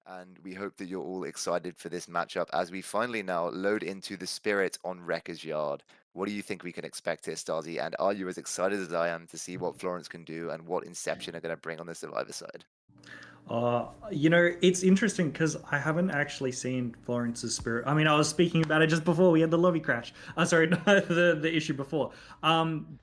And we hope that you're all excited for this matchup as we finally now load into the Spirit on Wrecker's Yard. What do you think we can expect here, Starzee? And are you as excited as I am to see what Florence can do and what Inception are going to bring on the Survivor side? It's interesting because I haven't actually seen Florence's Spirit. I mean, I was speaking about it just before we had the lobby crash. Sorry, the issue before.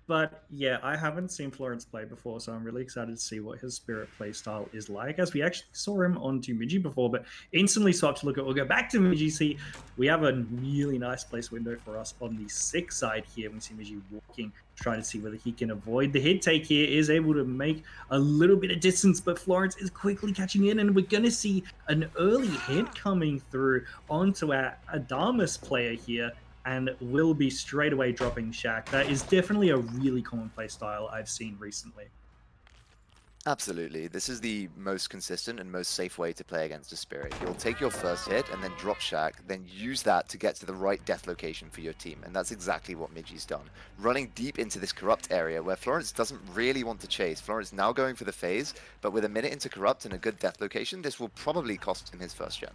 But yeah, I haven't seen Florence play before, so I'm really excited to see what his Spirit play style is like. As we actually saw him on Miji before, but instantly swapped to look at. We'll go back to Miji. See, we have a really nice place window for us on the 6 side here. We see Miji walking, trying to see whether he can avoid the hit take here. Is able to make a little bit of distance, but Florence is quickly catching in, and we're going to see an early hit coming through onto our Adamus player here, and will be straight away dropping Shaq. That is definitely a really common play style I've seen recently. Absolutely. This is the most consistent and most safe way to play against a Spirit. You'll take your first hit and then drop Shack, then use that to get to the right death location for your team. And that's exactly what Miji's done. Running deep into this Corrupt area where Florence doesn't really want to chase. Florence now going for the phase, but with a minute into Corrupt and a good death location, this will probably cost him his first gem.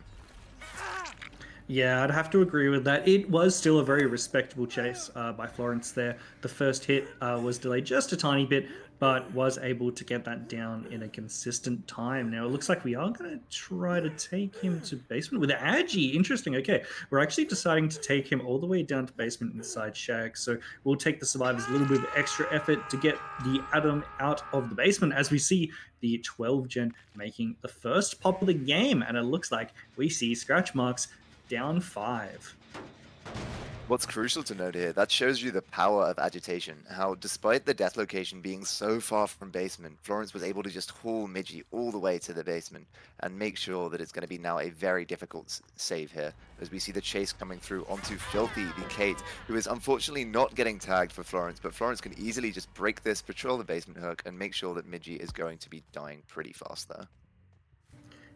Yeah, I'd have to agree with that. It was still a very respectable chase by Florence there. The first hit was delayed just a tiny bit, but was able to get that down in a consistent time. Now, it looks like we are going to try to take him to basement with Agi. Interesting. Okay, we're actually deciding to take him all the way down to basement inside Shag. So we'll take the survivors a little bit of extra effort to get the Atom out of the basement as we see the 12 gen making the first pop of the game. And it looks like we see scratch marks down 5. What's crucial to note here, that shows you the power of agitation, how despite the death location being so far from basement, Florence was able to just haul Miji all the way to the basement and make sure that it's going to be now a very difficult save here, as we see the chase coming through onto Filthy, the Kate, who is unfortunately not getting tagged for Florence, but Florence can easily just break this, patrol the basement hook, and make sure that Miji is going to be dying pretty fast there.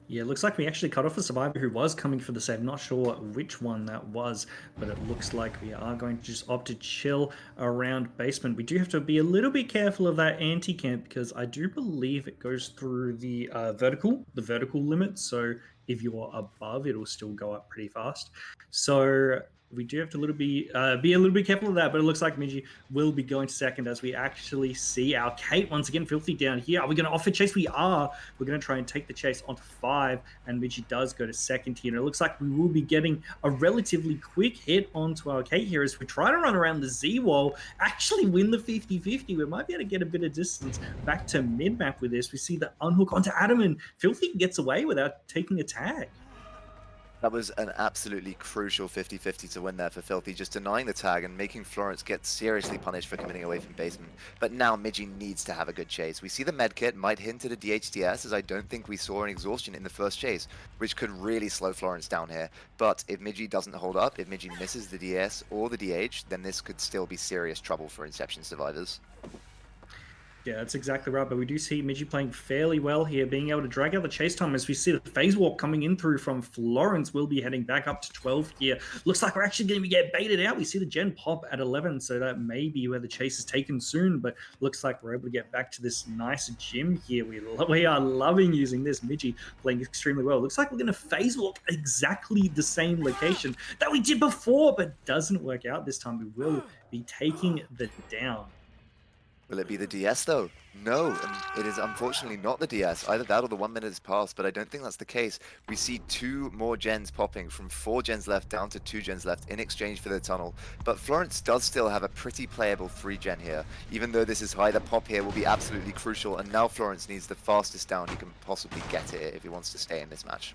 Yeah, it looks like we actually cut off a survivor who was coming for the save. Not sure which one that was, but it looks like we are going to just opt to chill around basement. We do have to be a little bit careful of that anti-camp because I do believe it goes through the vertical limit. So if you're above, it'll still go up pretty fast. So we do have to be a little bit careful of that, but it looks like Miji will be going to second as we actually see our Kate once again Filthy down here. Are we going to offer chase? We are. We're going to try and take the chase onto 5, and Miji does go to second here. And it looks like we will be getting a relatively quick hit onto our Kate here as we try to run around the Z wall, actually win the 50-50. We might be able to get a bit of distance back to mid-map with this. We see the unhook onto Adam, and Filthy gets away without taking a tag. That was an absolutely crucial 50-50 to win there for Filthy, just denying the tag and making Florence get seriously punished for committing away from basement. But now Miji needs to have a good chase. We see the medkit might hint at a DHDS, as I don't think we saw an exhaustion in the first chase, which could really slow Florence down here. But if Miji doesn't hold up, if Miji misses the DS or the DH, then this could still be serious trouble for Inception survivors. Yeah, that's exactly right. But we do see Miji playing fairly well here, being able to drag out the chase time as we see the phase walk coming in through from Florence. Will be heading back up to 12 here. Looks like we're actually going to get baited out. We see the gen pop at 11, so that may be where the chase is taken soon. But looks like we're able to get back to this nice gym here. We are loving using this. Miji playing extremely well. Looks like we're going to phase walk exactly the same location that we did before, but doesn't work out this time. We will be taking the down. Will it be the DS though? No, it is unfortunately not the DS. Either that or the 1 minute has passed, but I don't think that's the case. We see 2 more gens popping from 4 gens left down to 2 gens left in exchange for the tunnel. But Florence does still have a pretty playable 3 gen here. Even though this is high, the pop here will be absolutely crucial, and now Florence needs the fastest down he can possibly get it if he wants to stay in this match.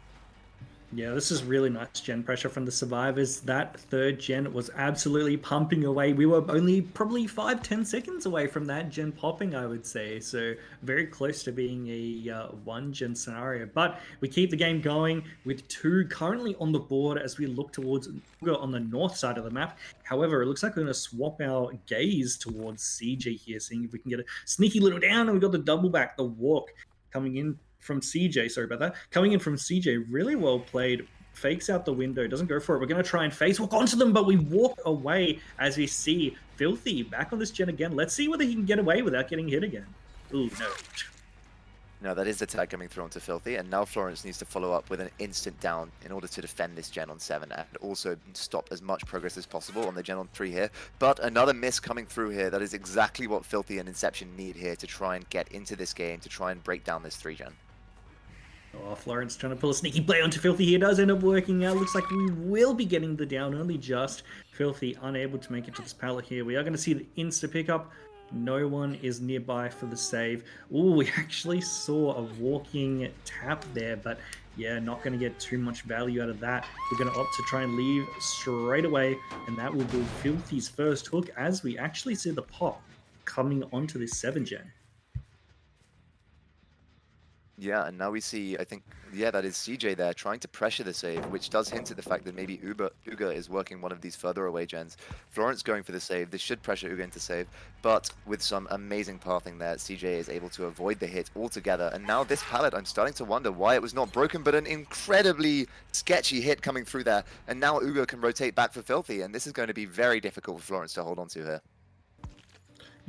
Yeah, this is really nice gen pressure from the survivors. That 3rd gen was absolutely pumping away. We were only probably 5-10 seconds away from that gen popping, I would say. So very close to being a 1 gen scenario. But we keep the game going with 2 currently on the board as we look towards on the north side of the map. However, it looks like we're going to swap our gaze towards CJ here, seeing if we can get a sneaky little down. And we've got the double back, the walk coming in from CJ, sorry about that. Coming in from CJ, really well played. Fakes out the window, doesn't go for it. We're going to try and face walk onto them, but we walk away as we see Filthy back on this gen again. Let's see whether he can get away without getting hit again. Ooh, no. No, that is the tag coming through onto Filthy, and now Florence needs to follow up with an instant down in order to defend this gen on 7 and also stop as much progress as possible on the gen on 3 here. But another miss coming through here. That is exactly what Filthy and Inception need here to try and get into this game, to try and break down this 3 gen. Oh, Florence trying to pull a sneaky play onto Filthy here. Does end up working out. Looks like we will be getting the down, only just. Filthy unable to make it to this pallet here. We are going to see the insta pickup. No one is nearby for the save. Oh, we actually saw a walking tap there, but yeah, not going to get too much value out of that. We're going to opt to try and leave straight away, and that will be Filthy's first hook as we actually see the pop coming onto this 7 gen. Yeah, and now we see, I think, yeah, that is CJ there trying to pressure the save, which does hint at the fact that maybe Uga is working one of these further away gens. Florence going for the save. This should pressure Uga into save, but with some amazing pathing there, CJ is able to avoid the hit altogether. And now this pallet, I'm starting to wonder why it was not broken, but an incredibly sketchy hit coming through there. And now Uga can rotate back for Filthy, and this is going to be very difficult for Florence to hold on to here.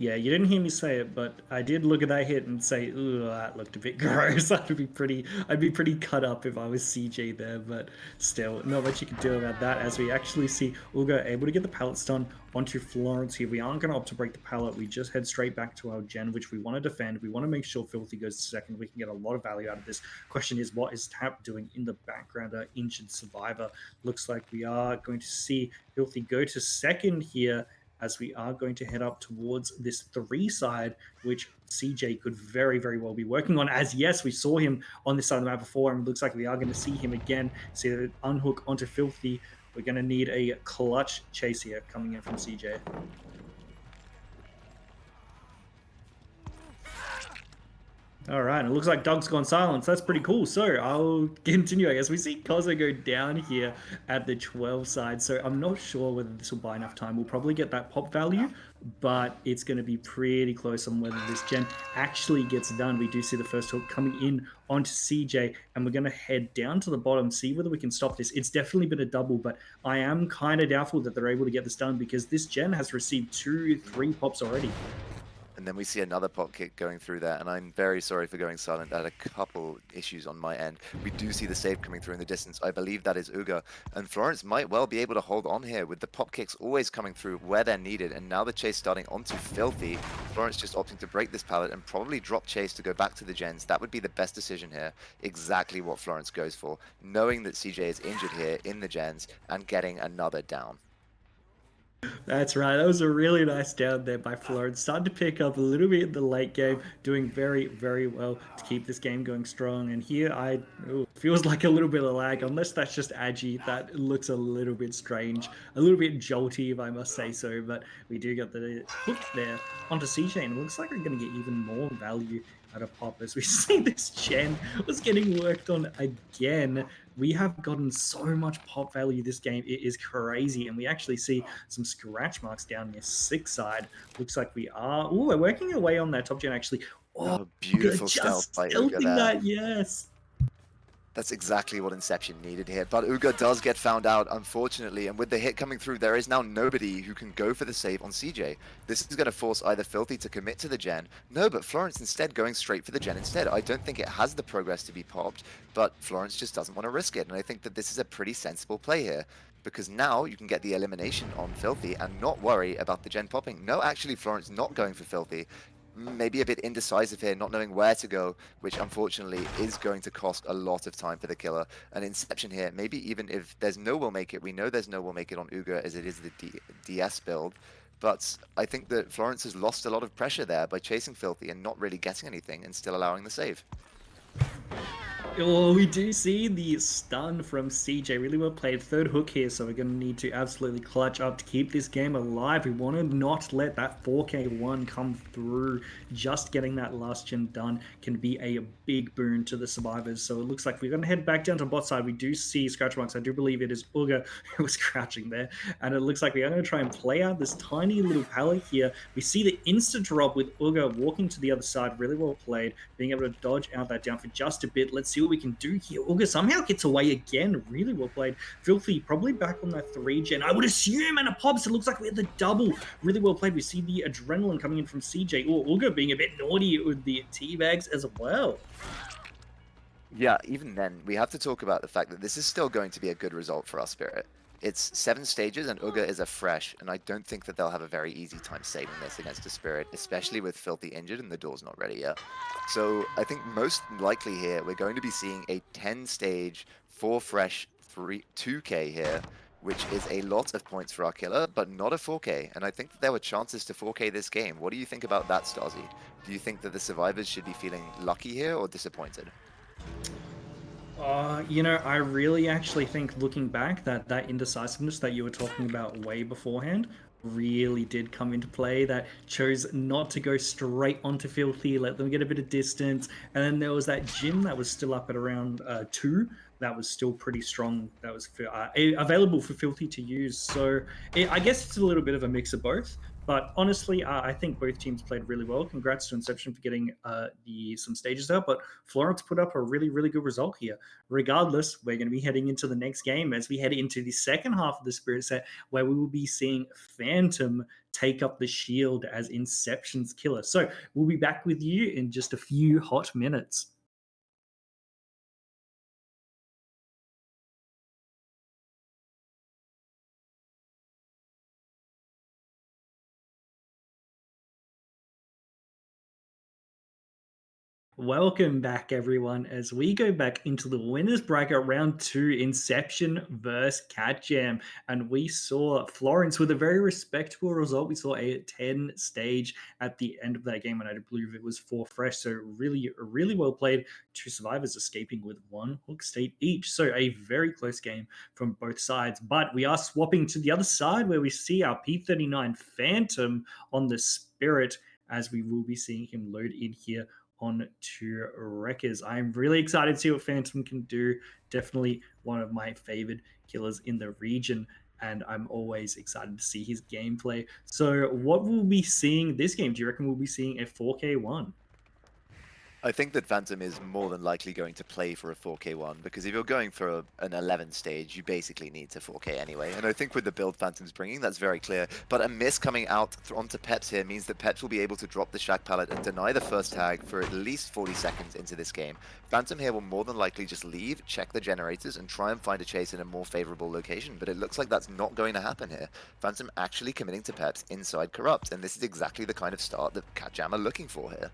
Yeah, you didn't hear me say it, but I did look at that hit and say, "Ooh, that looked a bit gross." I'd be pretty cut up if I was CJ there, but still, not much you can do about that. As we actually see Uga able to get the pallet stun onto Florence here. We aren't going to opt to break the pallet. We just head straight back to our gen, which we want to defend. We want to make sure Filthy goes to second. We can get a lot of value out of this. Question is, what is Tap doing in the background? Our injured survivor. Looks like we are going to see Filthy go to second here, as we are going to head up towards this 3 side, which CJ could very, very well be working on. As yes, we saw him on this side of the map before, and it looks like we are going to see him again. See that unhook onto Filthy. We're going to need a clutch chase here coming in from CJ. All right, it looks like Doug's gone silent. So that's pretty cool. So I'll continue, I guess. We see Kozo go down here at the 12 side. So I'm not sure whether this will buy enough time. We'll probably get that pop value, but it's going to be pretty close on whether this gen actually gets done. We do see the first hook coming in onto CJ, and we're going to head down to the bottom, see whether we can stop this. It's definitely been a double, but I am kind of doubtful that they're able to get this done because this gen has received 2-3 pops already. And then we see another pop kick going through there, and I'm very sorry for going silent. I had a couple issues on my end. We do see the save coming through in the distance. I believe that is Uga, and Florence might well be able to hold on here with the pop kicks always coming through where they're needed, and now the chase starting onto Filthy. Florence just opting to break this pallet and probably drop chase to go back to the gens. That would be the best decision here. Exactly what Florence goes for, knowing that CJ is injured here in the gens and getting another down. That's right. That was a really nice down there by Florence. Starting to pick up a little bit in the late game, doing very, very well to keep this game going strong. And here, feels like a little bit of lag, unless that's just Agi. That looks a little bit strange, a little bit jolty, if I must say so. But we do get the hook there onto CJ, and it looks like we're going to get even more value out of pop as we see this gen was getting worked on again. We have gotten so much pop value this game. It is crazy. And we actually see some scratch marks down near 6 side. Looks like we are... Oh, we're working our way on that top gen, actually. Oh, beautiful stealth by Uga there. That, yes. That's exactly what Inception needed here. But Uga does get found out, unfortunately. And with the hit coming through, there is now nobody who can go for the save on CJ. This is going to force either Filthy to commit to the gen. No, but Florence instead going straight for the gen instead. I don't think it has the progress to be popped, but Florence just doesn't want to risk it. And I think that this is a pretty sensible play here, because now you can get the elimination on Filthy and not worry about the gen popping. No, actually, Florence not going for Filthy. Maybe a bit indecisive here, not knowing where to go, which unfortunately is going to cost a lot of time for the killer. An Inception here, maybe even if there's no will make it, we know there's no will make it on Uga as it is the DS build, but I think that Florence has lost a lot of pressure there by chasing Filthy and not really getting anything and still allowing the save. Oh, we do see the stun from CJ. Really well played. Third hook here, so we're going to need to absolutely clutch up to keep this game alive. We want to not let that 4K1 come through. Just getting that last gen done can be a big boon to the survivors. So it looks like we're going to head back down to bot side. We do see scratch marks. I do believe it is Uga who was crouching there. And it looks like we are going to try and play out this tiny little pallet here. We see the instant drop with Uga walking to the other side. Really well played. Being able to dodge out that down for just a bit. Let's see what we can do here. Olga somehow gets away again. Really well played. Filthy probably back on that 3-gen. I would assume, and a pops. It looks like we had the double. Really well played. We see the adrenaline coming in from CJ. Oh, Olga being a bit naughty with the teabags as well. Yeah, even then, we have to talk about the fact that this is still going to be a good result for our Spirit. It's 7 stages, and Uga is a fresh, and I don't think that they'll have a very easy time saving this against a Spirit, especially with Filthy injured and the door's not ready yet. So I think most likely here, we're going to be seeing a 10-stage, 4 fresh, 2K here, which is a lot of points for our killer, but not a 4K. And I think that there were chances to 4K this game. What do you think about that, Starzee? Do you think that the survivors should be feeling lucky here or disappointed? I really actually think, looking back, that indecisiveness that you were talking about way beforehand really did come into play. That chose not to go straight onto Filthy, let them get a bit of distance, and then there was that gym that was still up at around 2. That was still pretty strong. That was available for Filthy to use. So I guess it's a little bit of a mix of both. But honestly, I think both teams played really well. Congrats to Inception for getting some stages out. But Florence put up a really, really good result here. Regardless, we're going to be heading into the next game as we head into the second half of the Spirit set, where we will be seeing Phantom take up the shield as Inception's killer. So we'll be back with you in just a few hot minutes. Welcome back, everyone, as we go back into the winners bracket round 2, Inception versus CatJAM. And we saw Florence with a very respectable result. We saw a 10 stage at the end of that game, and I believe it was 4 fresh. So really, really well played. 2 survivors escaping with 1 hook state each. So a very close game from both sides. But we are swapping to the other side, where we see our P39 Phantom on the Spirit, as we will be seeing him load in here on to Wreckers. I'm really excited to see what Phantom can do. Definitely one of my favorite killers in the region, and I'm always excited to see his gameplay. So what we'll be seeing this game, do you reckon we'll be seeing a 4K1? I think that Phantom is more than likely going to play for a 4K one, because if you're going for an 11 stage, you basically need to 4K anyway. And I think with the build Phantom's bringing, that's very clear. But a miss coming out onto Peps here means that Peps will be able to drop the Shack Pallet and deny the first tag for at least 40 seconds into this game. Phantom here will more than likely just leave, check the generators, and try and find a chase in a more favorable location. But it looks like that's not going to happen here. Phantom actually committing to Peps inside Corrupt, and this is exactly the kind of start that CatJAM are looking for here.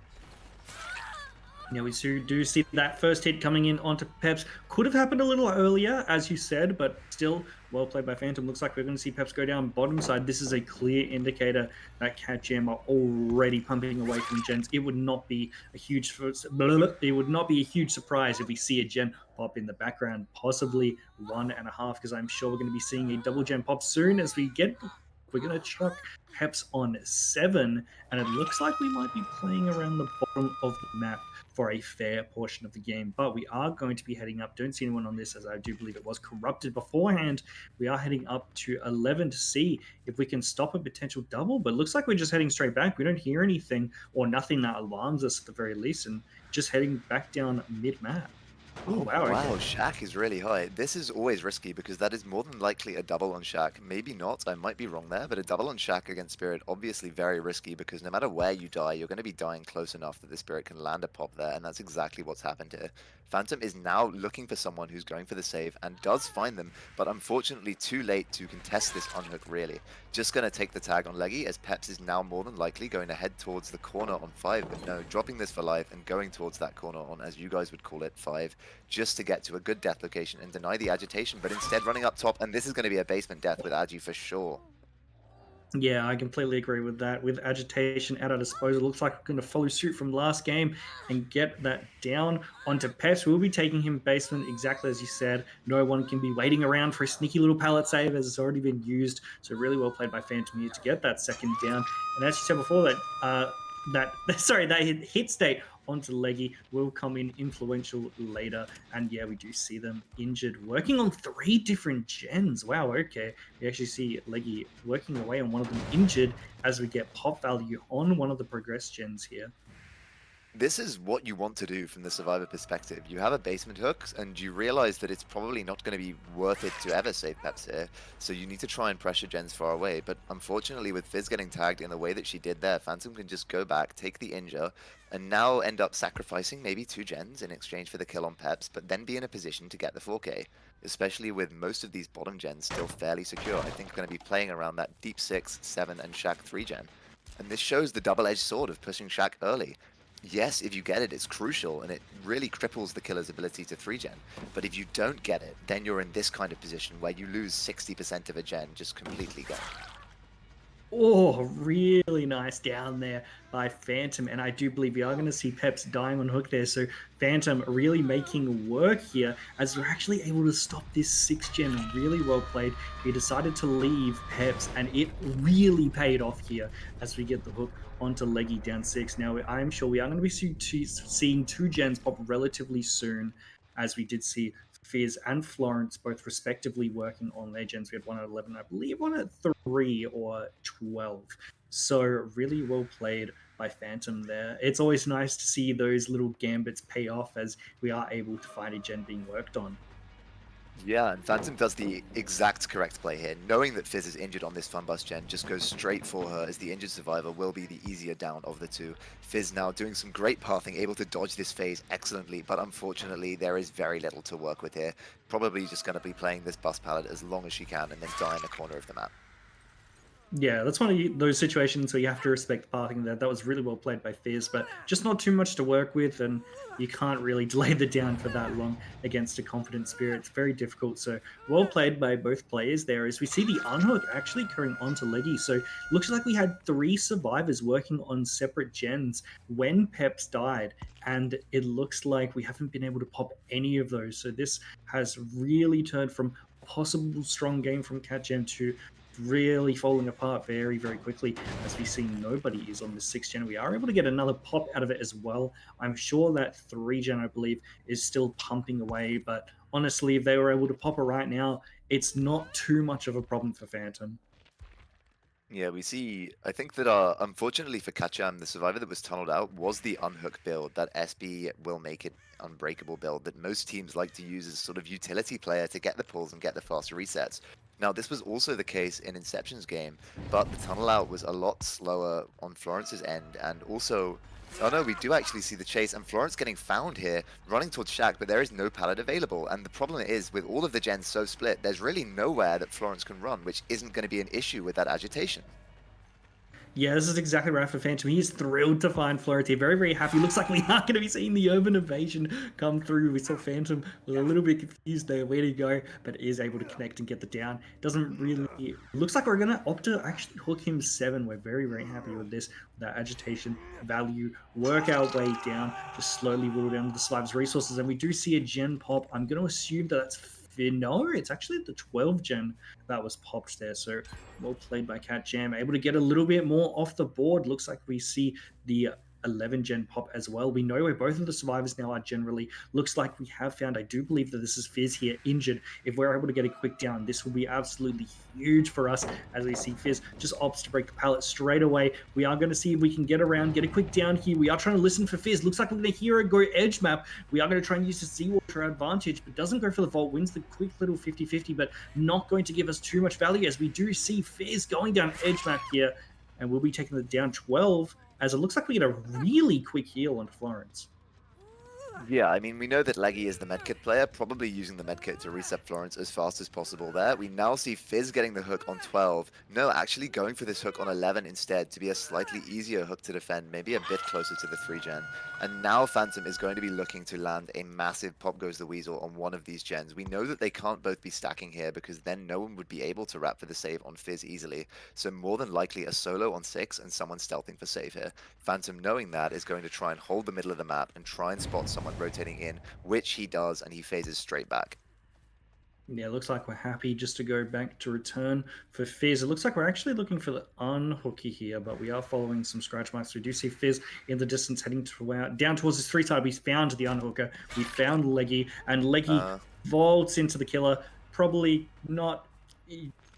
Now we do see that first hit coming in onto Peps. Could have happened a little earlier, as you said, but still well played by Phantom. Looks like we're going to see Peps go down bottom side. This is a clear indicator that CatJAM are already pumping away from gens. It would not be a huge surprise if we see a gen pop in the background, possibly 1.5, because I'm sure we're going to be seeing a double gen pop soon as we're going to chuck Peps on 7, and it looks like we might be playing around the bottom of the map for a fair portion of the game. But we are going to be heading up. Don't see anyone on this, as I do believe it was corrupted beforehand. We are heading up to 11 to see if we can stop a potential double, but it looks like we're just heading straight back. We don't hear anything or nothing that alarms us at the very least, and just heading back down mid-map. Oh, wow, okay. Shack is really high. This is always risky because that is more than likely a double on Shack. Maybe not, I might be wrong there, but a double on Shack against Spirit, obviously very risky, because no matter where you die, you're going to be dying close enough that the Spirit can land a pop there, and that's exactly what's happened here. Phantom is now looking for someone who's going for the save, and does find them, but unfortunately too late to contest this unhook, really. Just going to take the tag on Leggy, as Peps is now more than likely going to head towards the corner on 5, but no, dropping this for life and going towards that corner on, as you guys would call it, 5, just to get to a good death location and deny the agitation, but instead running up top, and this is going to be a basement death with Agi for sure. Yeah, I completely agree with that. With agitation at our disposal, looks like we're going to follow suit from last game and get that down onto Peps. We'll be taking him basement, exactly as you said. No one can be waiting around for a sneaky little pallet save, as it's already been used. So really well played by Phantom here to get that second down. And as you said before, that hit state onto Leggy will come in influential later. And yeah, we do see them injured, working on 3 different gens. Wow, okay. We actually see Leggy working away on one of them injured as we get pop value on one of the progress gens here. This is what you want to do from the survivor perspective. You have a basement hook, and you realize that it's probably not going to be worth it to ever save Peps here, so you need to try and pressure gens far away. But unfortunately, with Fizz getting tagged in the way that she did there, Phantom can just go back, take the injure, and now end up sacrificing maybe 2 gens in exchange for the kill on Peps, but then be in a position to get the 4K, especially with most of these bottom gens still fairly secure. I think going to be playing around that Deep 6, 7, and Shack 3 gen. And this shows the double-edged sword of pushing Shack early. Yes, if you get it, it's crucial, and it really cripples the killer's ability to 3-gen. But if you don't get it, then you're in this kind of position where you lose 60% of a gen just completely gone. Oh, really nice down there by Phantom, and I do believe we are going to see Peps dying on hook there, so Phantom really making work here as we're actually able to stop this 6-gen really well played. He decided to leave Peps, and it really paid off here as we get the hook onto Leggy down 6. Now, I'm sure we are going to be seeing 2-gens pop relatively soon, as we did see Fizz and Florence both respectively working on their gens. We had one at 11, I believe one at 3 or 12. So really well played by Phantom there. It's always nice to see those little gambits pay off as we are able to find a gen being worked on. Yeah, and Phantom does the exact correct play here. Knowing that Fizz is injured on this Fun Bus gen, just goes straight for her, as the injured survivor will be the easier down of the two. Fizz now doing some great pathing, able to dodge this phase excellently, but unfortunately there is very little to work with here. Probably just going to be playing this bus pallet as long as she can and then die in the corner of the map. Yeah, that's one of those situations where you have to respect the pathing there. That was really well played by Fizz, but just not too much to work with, and you can't really delay the down for that long against a confident Spirit. It's very difficult. So well played by both players there as we see the unhook actually occurring onto Leggy. So looks like we had 3 survivors working on separate gens when Peps died, and it looks like we haven't been able to pop any of those. So this has really turned from possible strong game from CatJAM to really falling apart very, very quickly as we see nobody is on the 6-gen. We are able to get another pop out of it as well. I'm sure that 3-gen, I believe, is still pumping away, but honestly, if they were able to pop it right now, it's not too much of a problem for Phantom. Yeah, we see, I think that unfortunately for CatJAM, the survivor that was tunneled out was the unhook build, that SB will make it unbreakable build that most teams like to use as sort of utility player to get the pulls and get the faster resets. Now, this was also the case in Inception's game, but the tunnel out was a lot slower on Florence's end, and also, oh no, we do actually see the chase, and Florence getting found here, running towards Shack, but there is no pallet available, and the problem is, with all of the gens so split, there's really nowhere that Florence can run, which isn't going to be an issue with that agitation. Yeah, this is exactly right for Phantom. He is thrilled to find Flority. Very, very happy. Looks like we are going to be seeing the urban invasion come through. We saw Phantom was a little bit confused there, where to go, but is able to connect and get the down. Doesn't really... Looks like we're going to opt to actually hook him 7. We're very, very happy with this. That agitation value. Work our way down. Just slowly whittle down the survivor's resources. And we do see a gen pop. I'm going to assume that that's... No, it's actually the 12-gen that was popped there. So well played by CatJAM. Able to get a little bit more off the board. Looks like we see the 11-gen pop as well. We know where both of the survivors now are generally. Looks like we have found, I do believe that this is Fizz here injured. If we're able to get a quick down, this will be absolutely huge for us as we see Fizz just opts to break the pallet straight away. We are going to see if we can get around, get a quick down here. We are trying to listen for Fizz. Looks like we're going to hear it go edge map. We are going to try and use the seawater advantage, but doesn't go for the vault. Wins the quick little 50-50, but not going to give us too much value as we do see Fizz going down edge map here, and we'll be taking the down 12 as it looks like we get a really quick heal on Florence. Yeah, I mean, we know that Leggy is the medkit player, probably using the medkit to reset Florence as fast as possible there. We now see Fizz getting the hook on 12. No, actually going for this hook on 11 instead to be a slightly easier hook to defend, maybe a bit closer to the 3-gen. And now Phantom is going to be looking to land a massive Pop Goes the Weasel on one of these gens. We know that they can't both be stacking here because then no one would be able to wrap for the save on Fizz easily. So more than likely a solo on 6 and someone stealthing for save here. Phantom, knowing that, is going to try and hold the middle of the map and try and spot someone rotating in, which he does, and he phases straight back. Yeah, looks like we're happy just to go back to return for Fizz. It looks like we're actually looking for the unhooky here, but we are following some scratch marks. We do see Fizz in the distance heading down towards his 3-side. We found the unhooker. We found Leggy, and Leggy vaults into the killer. Probably not...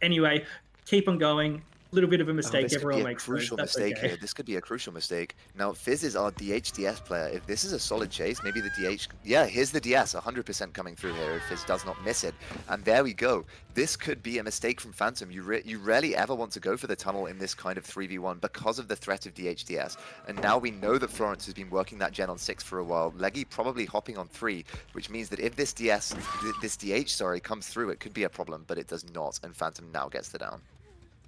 Anyway, keep on going. little bit of a Oh, mistake. this could be Everyone a makes those. crucial That's mistake okay. here. This could be a crucial mistake. Now, Fizz is our DHDS player. If this is a solid chase, maybe the DH... Yeah, here's the DS, 100% coming through here if Fizz does not miss it. And there we go. This could be a mistake from Phantom. You rarely ever want to go for the tunnel in this kind of 3v1 because of the threat of DHDS. And now we know that Florence has been working that gen on 6 for a while. Leggy probably hopping on 3, which means that if this DH, sorry, comes through, it could be a problem, but it does not. And Phantom now gets the down.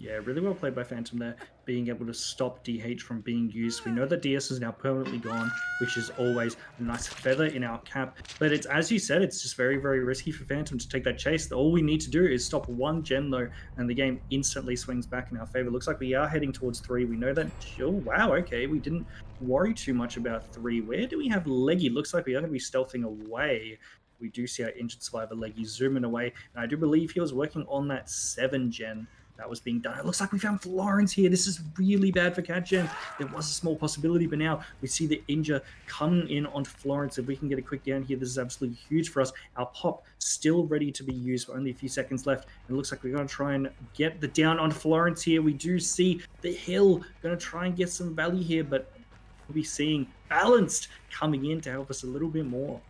Yeah, really well played by Phantom there, being able to stop DH from being used. We know that DS is now permanently gone, which is always a nice feather in our cap. But it's, as you said, it's just very, very risky for Phantom to take that chase. All we need to do is stop one gen though, and the game instantly swings back in our favor. Looks like we are heading towards 3. We know that. Oh, wow, okay, we didn't worry too much about 3. Where do we have Leggy? Looks like we are going to be stealthing away. We do see our injured survivor Leggy zooming away, and I do believe he was working on that 7 gen that was being done. It looks like we found Florence here. This is really bad for CatJAM. There was a small possibility, but now we see the injure coming in onto Florence. If we can get a quick down here, this is absolutely huge for us. Our pop still ready to be used, only a few seconds left. And it looks like we're going to try and get the down on Florence here. We do see the hill going to try and get some value here, but we'll be seeing Balanced coming in to help us a little bit more.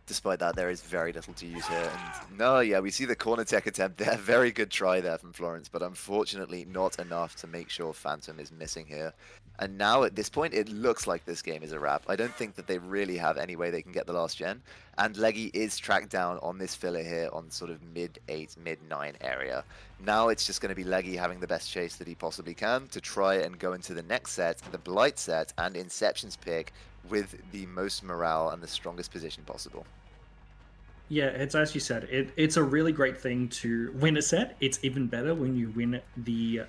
Despite that, there is very little to use here. And no, yeah, we see the corner tech attempt there. Very good try there from Florence, but unfortunately not enough to make sure Phantom is missing here. And now at this point, it looks like this game is a wrap. I don't think that they really have any way they can get the last gen. And Leggy is tracked down on this filler here on sort of mid-8, mid-9 area. Now it's just going to be Leggy having the best chase that he possibly can to try and go into the next set, the Blight set, and Inception's pick with the most morale and the strongest position possible. Yeah, it's as you said, it's a really great thing to win a set. It's even better when you win the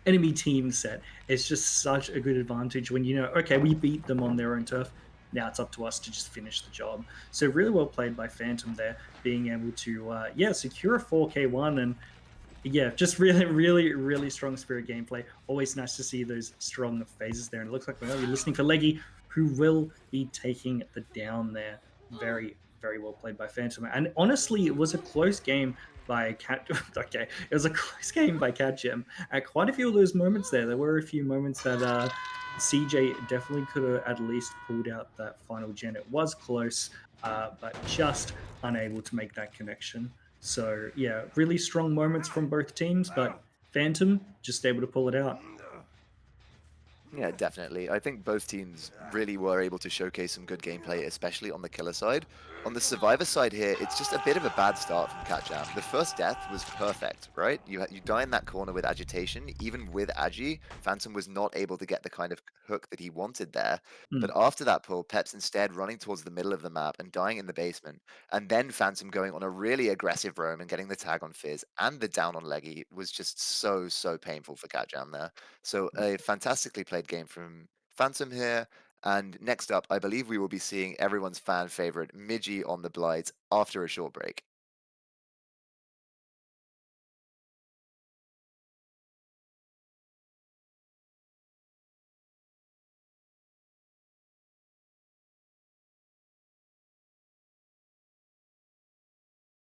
enemy team set. It's just such a good advantage when you know, okay, we beat them on their own turf. Now it's up to us to just finish the job. So really well played by Phantom there, being able to secure a 4K1 and yeah, just really, really, really strong Spirit gameplay. Always nice to see those strong phases there. And it looks like we're going to be listening for Leggy, who will be taking the down there. Very, very well played by Phantom. And honestly, it was a close game by Cat. Okay, it was a close game by CatJAM. At quite a few of those moments there were a few moments that CJ definitely could have at least pulled out that final gen. It was close, but just unable to make that connection. So yeah, really strong moments from both teams, but Phantom just able to pull it out. Yeah, definitely. I think both teams really were able to showcase some good gameplay, especially on the killer side. On the survivor side here, it's just a bit of a bad start from CatJAM. The first death was perfect, right? You die in that corner with agitation. Even with Agi, Phantom was not able to get the kind of hook that he wanted there. But Mm. after that pull, Pep's instead running towards the middle of the map and dying in the basement. And then Phantom going on a really aggressive roam and getting the tag on Fizz and the down on Leggy was just so, so painful for CatJAM there. So a fantastically played game from Phantom here. And next up, I believe we will be seeing everyone's fan favorite, Midgie on the Blight, after a short break.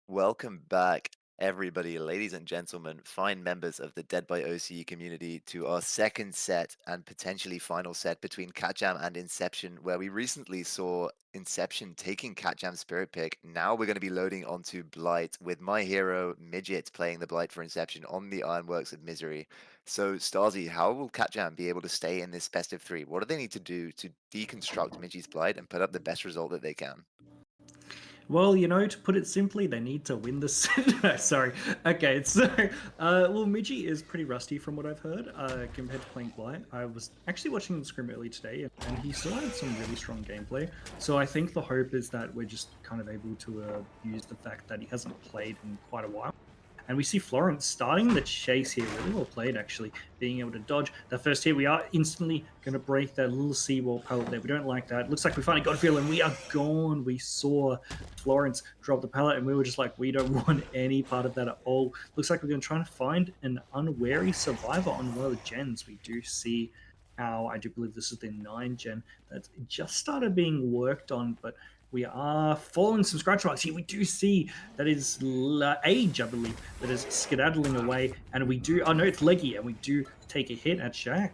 Welcome back, everybody, ladies and gentlemen, fine members of the DeadByOCE community, to our second set and potentially final set between CatJAM and Inception, where we recently saw Inception taking CatJAM Spirit pick. Now we're going to be loading onto Blight with my hero, Midget, playing the Blight for Inception on the Ironworks of Misery. So, Starzee, how will CatJAM be able to stay in this best of 3? What do they need to do to deconstruct Midget's Blight and put up the best result that they can? Well, you know, to put it simply, they need to win the set. Sorry. Okay, so, well, Midgie is pretty rusty from what I've heard compared to playing Blight. I was actually watching the scrim early today, and he still had some really strong gameplay. So I think the hope is that we're just kind of able to use the fact that he hasn't played in quite a while. And we see Florence starting the chase here. Really well played, actually. Being able to dodge the first hit. We are instantly going to break that little seawall pallet there. We don't like that. It looks like we finally got a feel, and we are gone. We saw Florence drop the pallet, and we were just like, we don't want any part of that at all. Looks like we're going to try to find an unwary survivor on one of the gens. We do see how, I do believe this is the 9 gen, that's just started being worked on, but we are following some scratch marks here. We do see that is Age, I believe, that is skedaddling away. And we do, oh no, it's Leggy, and we do take a hit at Shaq.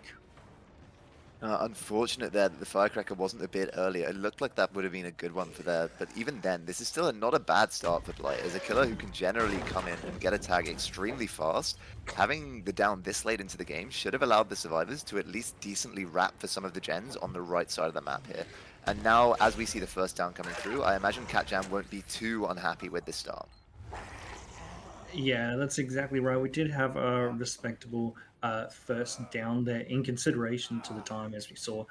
Unfortunate there that the firecracker wasn't a bit earlier. It looked like that would have been a good one for there, but even then, this is still not a bad start for Blight. As a killer who can generally come in and get a tag extremely fast, having the down this late into the game should have allowed the survivors to at least decently wrap for some of the gens on the right side of the map here. And now, as we see the first down coming through, I imagine CatJAM won't be too unhappy with this start. Yeah, that's exactly right. We did have a respectable first down there in consideration to the time as we saw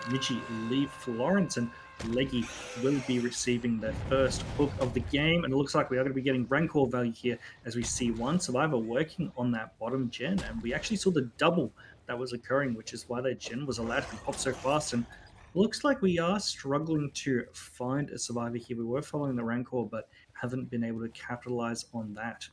Michi leave Florence, and Leggy will be receiving the first hook of the game. And it looks like we are going to be getting Rancor value here as we see one survivor working on that bottom gen. And we actually saw the double that was occurring, which is why that gen was allowed to be popped so fast. And looks like we are struggling to find a survivor here. We were following the Rancor, but haven't been able to capitalize on that.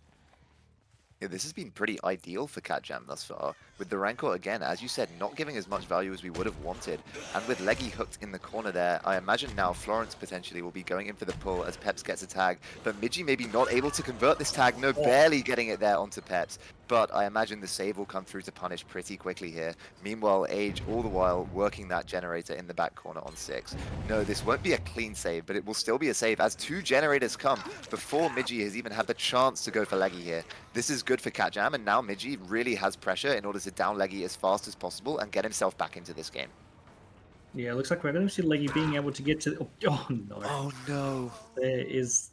Yeah, this has been pretty ideal for CatJAM thus far, with the Rancor again, as you said, not giving as much value as we would have wanted, and with Leggy hooked in the corner there, I imagine now Florence potentially will be going in for the pull as Peps gets a tag, but Migi maybe not able to convert this tag, no, barely getting it there onto Peps, but I imagine the save will come through to punish pretty quickly here. Meanwhile, Age all the while working that generator in the back corner on 6. No, this won't be a clean save, but it will still be a save as 2 generators come before Migi has even had the chance to go for Leggy here. This is good for CatJAM, and now Migi really has pressure in order to down Leggy as fast as possible and get himself back into this game. Yeah, it looks like we're going to see Leggy being able to get to... Oh, no. Oh, no. There's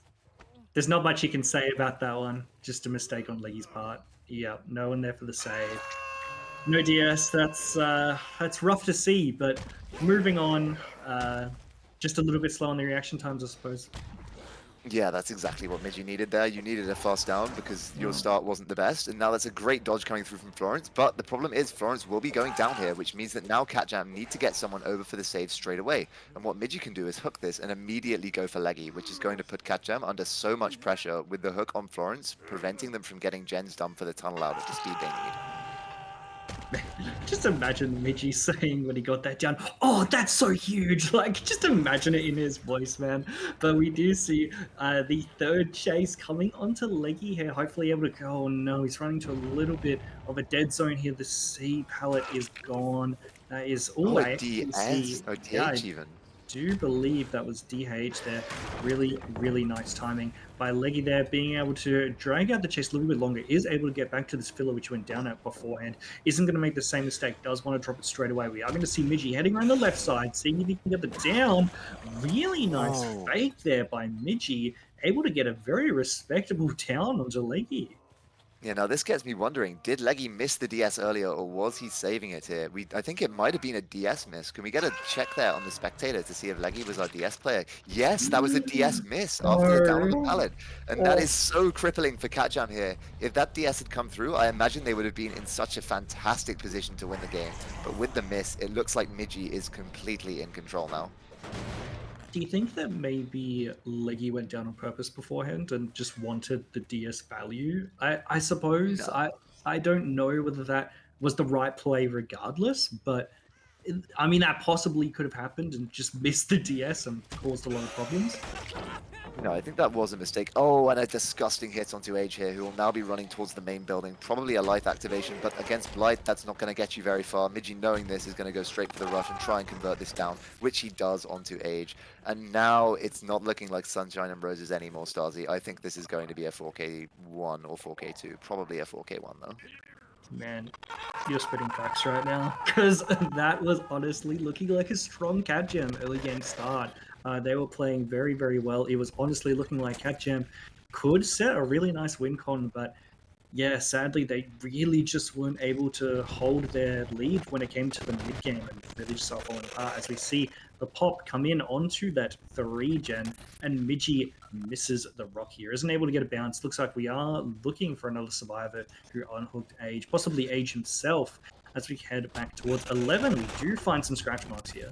not much you can say about that one. Just a mistake on Leggy's part. Yeah, no one there for the save. No DS, that's rough to see, but moving on, just a little bit slow on the reaction times, I suppose. Yeah, that's exactly what Migi needed there. You needed a fast down because your start wasn't the best, and now that's a great dodge coming through from Florence, but the problem is Florence will be going down here, which means that now CatJAM need to get someone over for the save straight away, and what Migi can do is hook this and immediately go for Leggy, which is going to put CatJAM under so much pressure with the hook on Florence, preventing them from getting gens done for the tunnel out at the speed they need. Just imagine Migi saying when he got that down, "Oh, that's so huge!" Like, just imagine it in his voice, man. But we do see the third chase coming onto Leggy here. Hopefully able to go. Oh no, he's running to a little bit of a dead zone here. The C pallet is gone. That is all a DS, or DH even. I do believe that was DH there. Really, really nice timing by Leggy there, being able to drag out the chase a little bit longer, is able to get back to this filler which went down at beforehand, isn't going to make the same mistake, does want to drop it straight away. We are going to see Migi heading around the left side, seeing if he can get the down. Really nice fake there by Migi, able to get a very respectable down onto Leggy. Yeah, now this gets me wondering, did Leggy miss the DS earlier, or was he saving it here? I think it might have been a DS miss. Can we get a check there on the spectator to see if Leggy was our DS player? Yes, that was a DS miss after the down on the pallet. And that is so crippling for CatJAM here. If that DS had come through, I imagine they would have been in such a fantastic position to win the game. But with the miss, it looks like Migi is completely in control now. Do you think that maybe Leggy went down on purpose beforehand and just wanted the DS value? I suppose. No. I don't know whether that was the right play regardless, but I mean, that possibly could have happened and just missed the DS and caused a lot of problems. No, I think that was a mistake. Oh, and a disgusting hit onto Age here, who will now be running towards the main building. Probably a life activation, but against Blight, that's not going to get you very far. Migi, knowing this, is going to go straight for the rush and try and convert this down, which he does onto Age. And now it's not looking like Sunshine and Roses anymore, Starzee. I think this is going to be a 4K1 or 4K2. Probably a 4K1, though. Man, you're spitting facts right now, because that was honestly looking like a strong CatJAM early game start. They were playing very, very well. It was honestly looking like CatJAM could set a really nice win con, but yeah, sadly, they really just weren't able to hold their lead when it came to the mid game, and really just started falling apart as we see the pop come in onto that 3 gen, and Migi misses the rock here, isn't able to get a bounce. Looks like we are looking for another survivor who unhooked Age, possibly Age himself. As we head back towards 11, we do find some scratch marks here.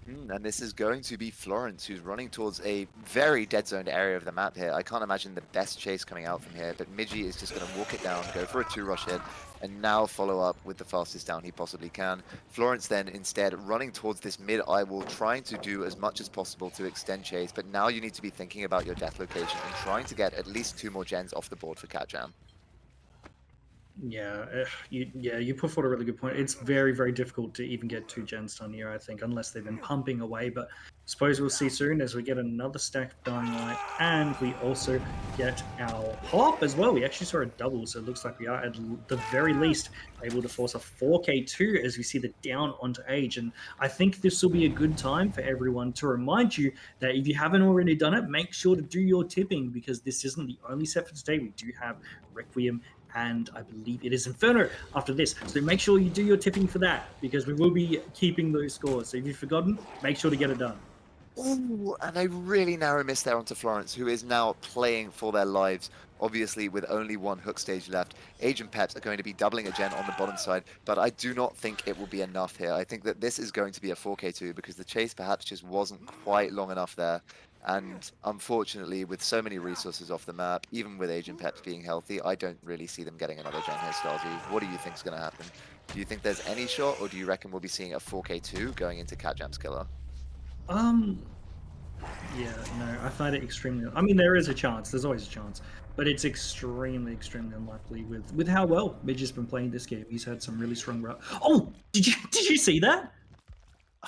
And this is going to be Florence, who's running towards a very dead zoned area of the map here. I can't imagine the best chase coming out from here, but Midgey is just going to walk it down, go for a 2-rush hit, and now follow up with the fastest down he possibly can. Florence then instead running towards this mid eye wall, trying to do as much as possible to extend chase, but now you need to be thinking about your death location and trying to get at least 2 more gens off the board for CatJAM. Yeah, you put forward a really good point. It's very, very difficult to even get 2 gens done here, I think, unless they've been pumping away. But suppose we'll see soon as we get another stack of Dying Light, and we also get our hop as well. We actually saw a double, so it looks like we are at the very least able to force a 4K2 as we see the down onto Age. And I think this will be a good time for everyone to remind you that if you haven't already done it, make sure to do your tipping, because this isn't the only set for today. We do have Requiem and I believe it is Inferno after this. So make sure you do your tipping for that, because we will be keeping those scores. So if you've forgotten, make sure to get it done. Ooh, and a really narrow miss there onto Florence, who is now playing for their lives, obviously with only 1 hook stage left. Age and Peps are going to be doubling a gen on the bottom side, but I do not think it will be enough here. I think that this is going to be a 4K2 because the chase perhaps just wasn't quite long enough there. And unfortunately, with so many resources off the map, even with Age and Peps being healthy, I don't really see them getting another gen here, Starzee. What do you think is going to happen? Do you think there's any shot, or do you reckon we'll be seeing a 4K2 going into CatJAM's killer? Um, yeah, no, I find it extremely. I mean, there is a chance. There's always a chance, but it's extremely, extremely unlikely with how well Midge has been playing this game. He's had some really strong. Oh, did you see that?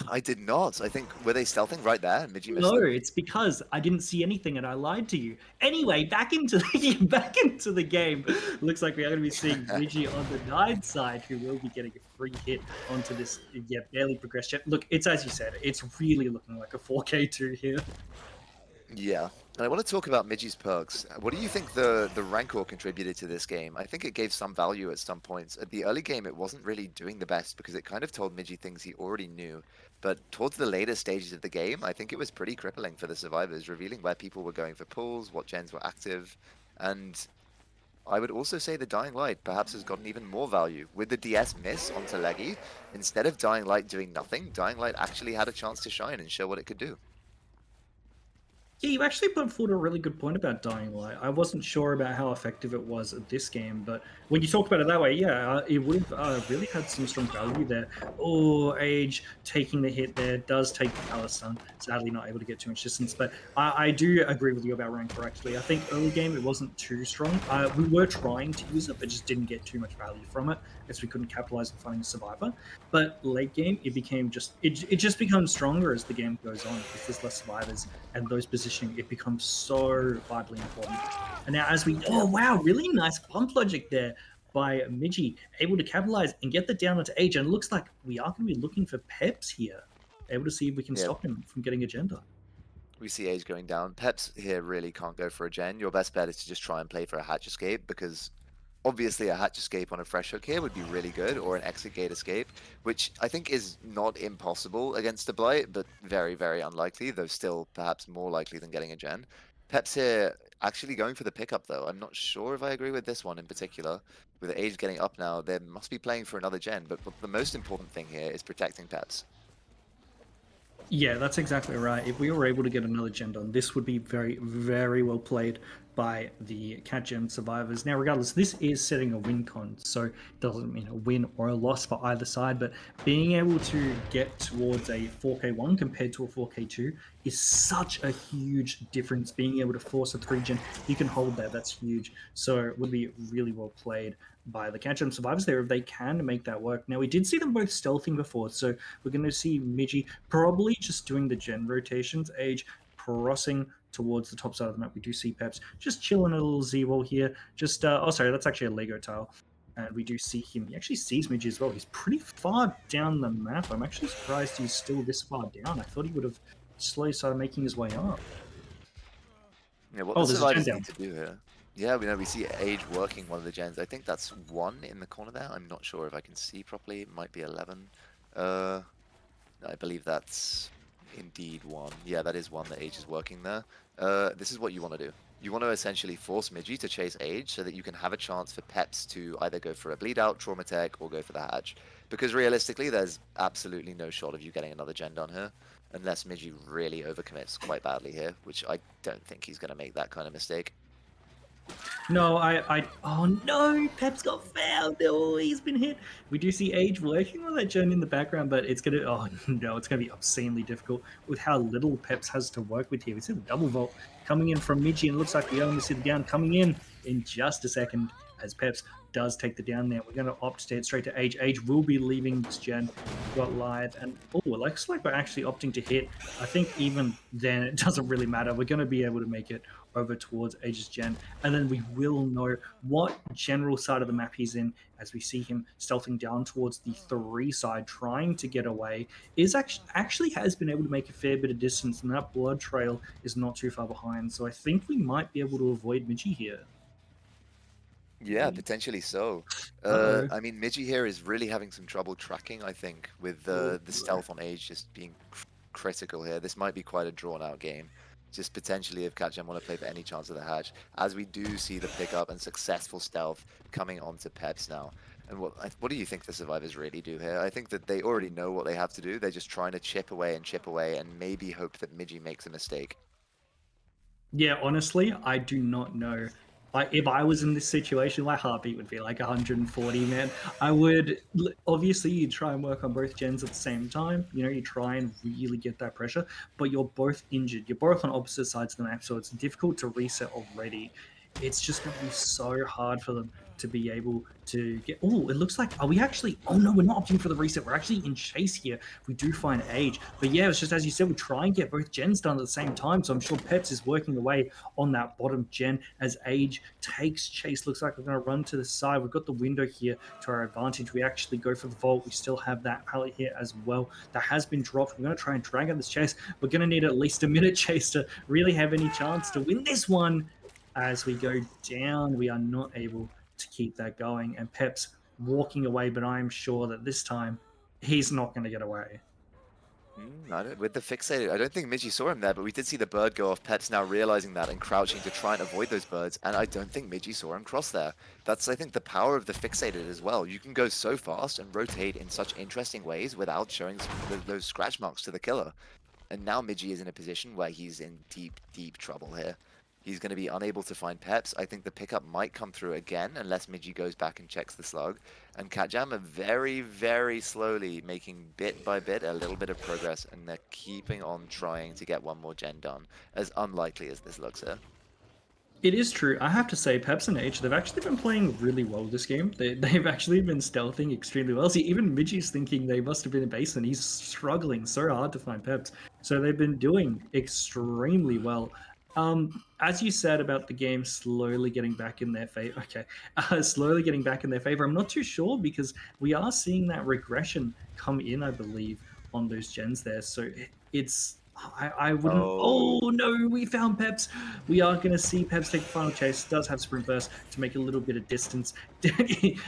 I did not. I think, were they stealthing right there and Midgey missed No, them? it's because I didn't see anything and I lied to you. Anyway, back into the game. Looks like we are going to be seeing Midgey on the 9 side, who will be getting a free hit onto this barely progressed jet. Look, it's as you said, it's really looking like a 4K2 here. Yeah. And I want to talk about Midgey's perks. What do you think the Rancor contributed to this game? I think it gave some value at some points. At the early game, it wasn't really doing the best because it kind of told Midgey things he already knew. But towards the later stages of the game, I think it was pretty crippling for the survivors, revealing where people were going for pulls, what gens were active. And I would also say the Dying Light perhaps has gotten even more value. With the DS miss onto Leggy, instead of Dying Light doing nothing, Dying Light actually had a chance to shine and show what it could do. Yeah, you actually put forward a really good point about Dying Light. I wasn't sure about how effective it was at this game, but when you talk about it that way, yeah, it would have really had some strong value there. Oh, Age taking the hit there does take the power stun. Sadly, not able to get too much distance, but I do agree with you about Rancor, actually. I think early game, it wasn't too strong. We were trying to use it, but just didn't get too much value from it, as we couldn't capitalize on finding a survivor. But late game, it became it just becomes stronger as the game goes on, because there's less survivors, and those positioning, it becomes so vitally important. And now as we, oh wow, really nice bump logic there by Midgey, able to capitalize and get the down onto Age, and it looks like we are going to be looking for Peps here, able to see if we can stop him from getting agenda. We see Age going down. Peps here really can't go for a gen. Your best bet is to just try and play for a hatch escape, because obviously a hatch escape on a fresh hook here would be really good, or an exit gate escape, which I think is not impossible against the Blight, but very, very unlikely, though still perhaps more likely than getting a gen. Peps here actually going for the pickup, though. I'm not sure if I agree with this one in particular. With Age getting up now, they must be playing for another gen, but the most important thing here is protecting Peps. Yeah, that's exactly right. If we were able to get another gen done, this would be very, very well played by the CatJAM survivors. Now, regardless, this is setting a win con, so it doesn't mean a win or a loss for either side, but being able to get towards a 4K1 compared to a 4K2 is such a huge difference. Being able to force a 3-gen, you can hold that, that's huge. So it would be really well played by the CatJAM survivors there if they can make that work. Now, we did see them both stealthing before, so we're going to see Midgey probably just doing the gen rotations, Age crossing towards the top side of the map. We do see Peps just chilling a little Z-wall here. Just, oh, sorry, that's actually a Lego tile. And we do see him. He actually sees Midgey as well. He's pretty far down the map. I'm actually surprised he's still this far down. I thought he would have slowly started making his way up. Yeah, what the survivors need to do here. Yeah, we see Age working one of the gens. I think that's 1 in the corner there. I'm not sure if I can see properly. It might be 11. I believe that's indeed 1. Yeah, that is 1 that Age is working there. This is what you want to do. You want to essentially force Midgey to chase Age so that you can have a chance for Peps to either go for a bleed out, trauma tech, or go for the hatch. Because realistically, there's absolutely no shot of you getting another gen done here. unless Miji really overcommits quite badly here, which I don't think he's going to make that kind of mistake. No, oh no, Pep's got fouled. Oh, he's been hit. We do see Age working on that gen in the background, but it's gonna, oh no, it's gonna be obscenely difficult with how little Peps has to work with here. We see the double vault coming in from Miji, and it looks like we only see the down coming in just a second as Peps does take the down there. We're going to opt to head straight to Age. Age will be leaving this gen. We've got live, and oh, it looks like we're actually opting to hit. I think even then it doesn't really matter. We're going to be able to make it over towards Age's gen, and then we will know what general side of the map he's in as we see him stealthing down towards the 3 side, trying to get away. Is actually has been able to make a fair bit of distance, and that blood trail is not too far behind. So I think we might be able to avoid Miji here. Yeah, potentially so. Uh-oh. I mean, Miji here is really having some trouble tracking, I think, with the stealth on Age just being critical here. This might be quite a drawn-out game. Just potentially if CatJAM want to play for any chance of the hatch, as we do see the pickup and successful stealth coming onto Peps now. And what do you think the survivors really do here? I think that they already know what they have to do. They're just trying to chip away and maybe hope that Miji makes a mistake. Yeah, honestly, I do not know. Like, if I was in this situation, my heartbeat would be like 140, man. I would obviously you try and work on both gens at the same time. You know, you try and really get that pressure, but you're both injured. You're both on opposite sides of the map, so it's difficult to reset already. It's just going to be so hard for them to be able to get. Oh, it looks like, are we actually? Oh no, we're not opting for the reset. We're actually in chase here. We do find Age, but yeah, it's just as you said, we try and get both gens done at the same time. So I'm sure Peps is working away on that bottom gen as Age takes chase. Looks like we're going to run to the side. We've got the window here to our advantage. We actually go for the vault. We still have that pallet here as well. That has been dropped. We're going to try and drag out this chase. We're going to need at least a minute chase to really have any chance to win this one. As we go down, we are not able to keep that going. And Pep's walking away, but I'm sure that this time he's not going to get away. With the fixated, I don't think Miji saw him there, but we did see the bird go off. Peps now realizing that and crouching to try and avoid those birds, and I don't think Miji saw him cross there. That's, I think, the power of the fixated as well. You can go so fast and rotate in such interesting ways without showing those scratch marks to the killer. And now Miji is in a position where he's in deep, deep trouble here. He's going to be unable to find Peps. I think the pickup might come through again unless Miji goes back and checks the slug. And CatJAM are very, very slowly making bit by bit a little bit of progress, and they're keeping on trying to get one more gen done, as unlikely as this looks here. It is true. I have to say, Peps and H, they've actually been playing really well this game. They've actually been stealthing extremely well. See, even Miji's thinking they must have been in base, and he's struggling so hard to find Peps. So they've been doing extremely well. As you said about the game slowly getting back in their favor, okay, slowly getting back in their favor. I'm not too sure because we are seeing that regression come in, I believe, on those gens there. So it's I wouldn't. Oh, Oh no, we found Peps. We are going to see Peps take the final chase. Does have sprint burst to make a little bit of distance.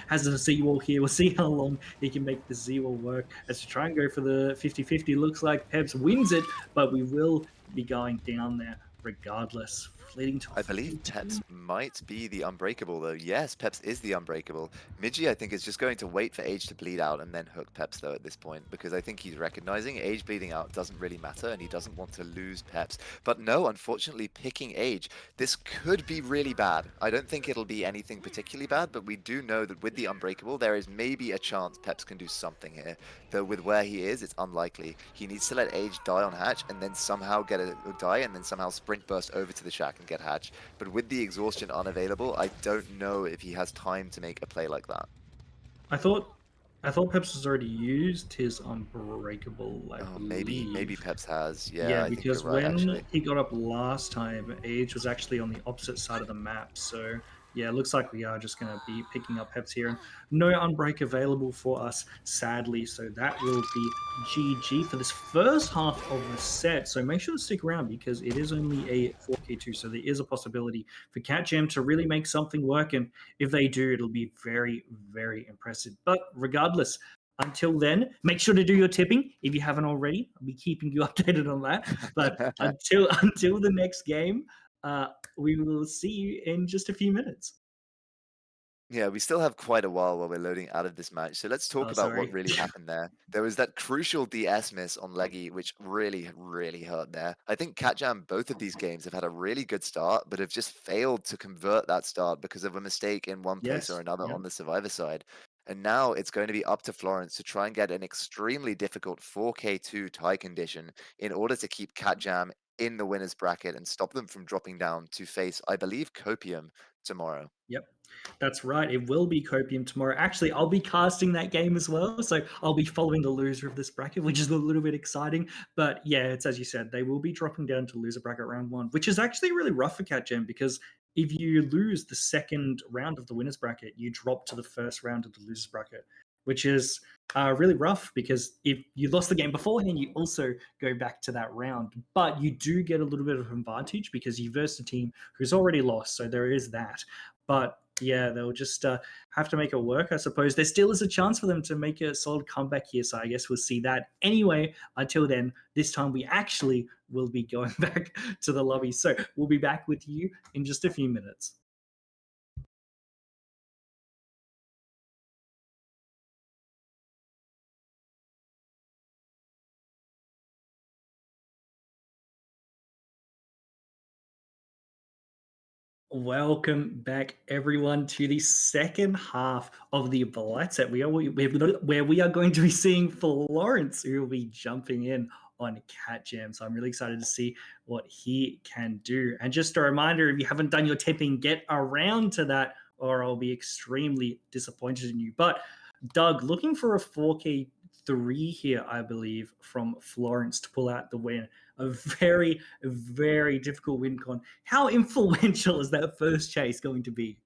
Has a Z-wall here. We'll see how long he can make the Z-wall work. As to try and go for the 50-50. Looks like Peps wins it, but we will be going down there regardless. Leading to I believe Peps might be the unbreakable though. Yes, Peps is the unbreakable. Miji, I think, is just going to wait for Age to bleed out and then hook Peps though at this point, because I think he's recognizing Age bleeding out doesn't really matter and he doesn't want to lose Peps. But no, unfortunately, picking Age, this could be really bad. I don't think it'll be anything particularly bad, but we do know that with the unbreakable, there is maybe a chance Peps can do something here. Though with where he is, it's unlikely. He needs to let Age die on hatch and then somehow get a die and then somehow sprint burst over to the shack and get hatch. But with the exhaustion unavailable, I don't know if he has time to make a play like that. I thought Peps has already used his unbreakable. I believe. Maybe Peps has. Yeah, Yeah, I think because you're right, when actually. he got up last time, Age was actually on the opposite side of the map. So yeah, it looks like we are just going to be picking up Peps here. And no unbreak available for us, sadly. So that will be GG for this first half of the set. So make sure to stick around because it is only a 4K2. So there is a possibility for CatJAM to really make something work. And if they do, it'll be very, very impressive. But regardless, until then, make sure to do your tipping if you haven't already. I'll be keeping you updated on that. But until the next game, we will see you in just a few minutes. Yeah, we still have quite a while while we're loading out of this match, so let's talk Oh, about what sorry. really happened there. There was that crucial DS miss on Leggy, which really, really hurt there. I think CatJAM, both of these games, have had a really good start, but have just failed to convert that start because of a mistake in one place or Yes. another Yep. on the Survivor side. And now it's going to be up to Florence to try and get an extremely difficult 4K2 tie condition in order to keep CatJAM in the winner's bracket and stop them from dropping down to face, I believe, Copium tomorrow. Yep. That's right. It will be Copium tomorrow. Actually, I'll be casting that game as well. So I'll be following the loser of this bracket, which is a little bit exciting. But yeah, it's as you said, they will be dropping down to loser bracket round one, which is actually really rough for CatGem because if you lose the second round of the winners bracket, you drop to the first round of the losers bracket, which is really rough because if you lost the game beforehand, you also go back to that round. But you do get a little bit of advantage because you verse a team who's already lost. So there is that. But yeah, they'll just have to make it work, I suppose. There still is a chance for them to make a solid comeback here, so I guess we'll see that. Anyway, until then, this time we actually will be going back to the lobby. So we'll be back with you in just a few minutes. Welcome back, everyone, to the second half of the Blight set. Where we are going to be seeing Florence, who will be jumping in on CatJAM. So I'm really excited to see what he can do. And just a reminder, if you haven't done your tipping, get around to that, or I'll be extremely disappointed in you. But Doug, looking for a 4K3 here, I believe, from Florence to pull out the win. A very, very difficult win con. How influential is that first chase going to be?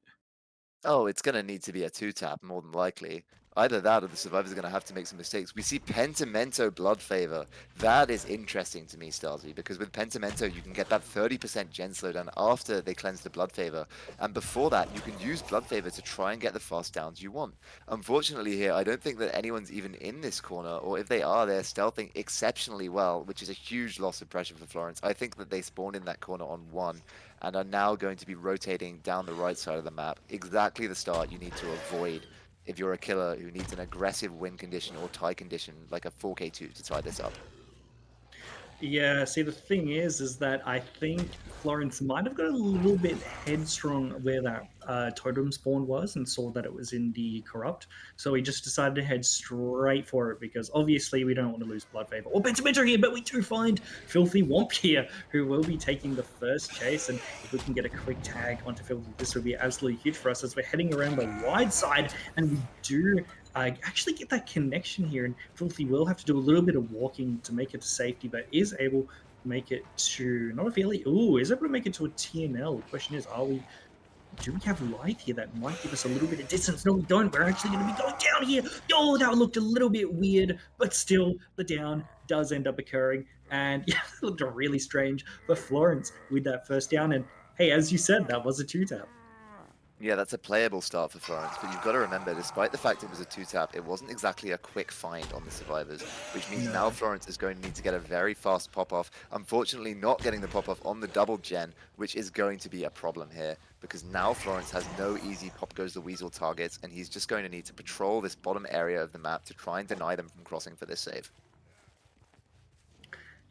Oh, it's going to need to be a two-tap, more than likely. Either that or the survivors are going to have to make some mistakes. We see Pentimento Blood Favor. That is interesting to me, Starzee, because with Pentimento, you can get that 30% gen slowdown after they cleanse the Blood Favor. And before that, you can use Blood Favor to try and get the fast downs you want. Unfortunately here, I don't think that anyone's even in this corner, or if they are, they're stealthing exceptionally well, which is a huge loss of pressure for Florence. I think that they spawned in that corner on one, and are now going to be rotating down the right side of the map. Exactly the start you need to avoid if you're a killer who needs an aggressive win condition or tie condition like a 4K2 to tie this up. Yeah, see, the thing is that I think Florence might have got a little bit headstrong where that totem spawn was and saw that it was in the corrupt. So we just decided to head straight for it because obviously we don't want to lose Blood Favor or Pentameter here, but we do find Filthy Womp here who will be taking the first chase. And if we can get a quick tag onto Filthy, this would be absolutely huge for us as we're heading around the wide side and we do actually get that connection here. And Filthy will have to do a little bit of walking to make it to safety, but is able to make it to not a fairly. Ooh, is able to make it to a TNL. The question is, do we have life here that might give us a little bit of distance? No, we don't. We're actually going to be going down here. Oh, that looked a little bit weird, but still, the down does end up occurring. And yeah, it looked really strange for Florence with that first down. And hey, as you said, that was a two tap. Yeah, that's a playable start for Florence, but you've got to remember, despite the fact it was a two-tap, it wasn't exactly a quick find on the survivors, which means now No. Florence is going to need to get a very fast pop-off. Unfortunately, not getting the pop-off on the double gen, which is going to be a problem here, because now Florence has no easy pop goes the weasel targets, and he's just going to need to patrol this bottom area of the map to try and deny them from crossing for this save.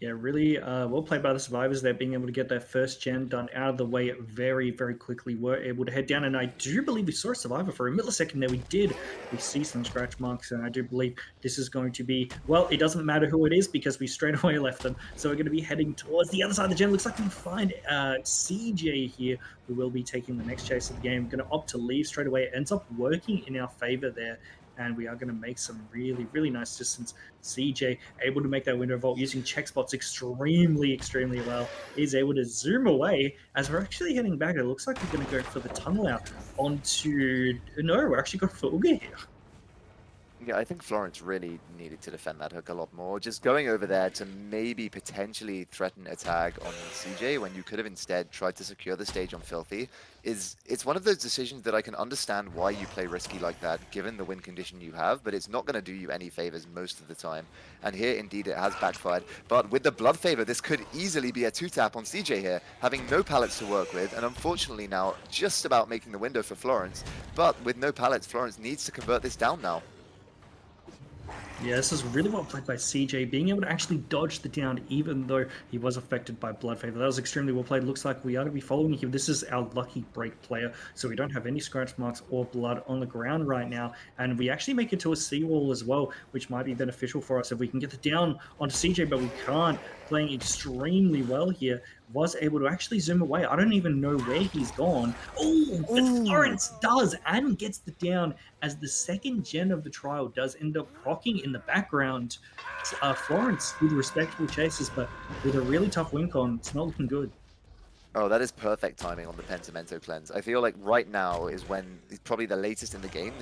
Yeah, really well played by the survivors there, being able to get their first gen done out of the way very, very quickly. Were able to head down, and I do believe we saw a survivor for a millisecond there. We did. We see some scratch marks, and I do believe this is going to be, well, it doesn't matter who it is because we straight away left them. So we're going to be heading towards the other side of the gen. Looks like we find CJ here, who will be taking the next chase of the game. Going to opt to leave straight away. It ends up working in our favor there. And we are going to make some really, really nice distance. CJ able to make that window vault using check spots extremely, extremely well. He's able to zoom away as we're actually heading back. It looks like we're going to go for the tunnel out onto. No, we're actually going for Uga here. Yeah, I think Florence really needed to defend that hook a lot more. Just going over there to maybe potentially threaten a tag on CJ when you could have instead tried to secure the stage on Filthy it's one of those decisions that I can understand why you play risky like that, given the win condition you have, but it's not going to do you any favors most of the time. And here, indeed, it has backfired. But with the Blood Favor, this could easily be a 2-tap on CJ here, having no pallets to work with, and unfortunately now just about making the window for Florence. But with no pallets, Florence needs to convert this down now. Yeah, this is really well played by CJ, being able to actually dodge the down even though he was affected by Blood Favor. That was extremely well played. Looks like we are going to be following him. This is our lucky break player, so we don't have any scratch marks or blood on the ground right now. And we actually make it to a seawall as well, which might be beneficial for us if we can get the down onto CJ, but we can't. Playing extremely well here, was able to actually zoom away. I don't even know where he's gone. Oh, but Florence does and gets the down as the second gen of the trial does end up rocking in the background. Florence with respectable chases, but with a really tough win con, it's not looking good. Oh, that is perfect timing on the Pentimento cleanse. I feel like right now is when it's probably the latest in the game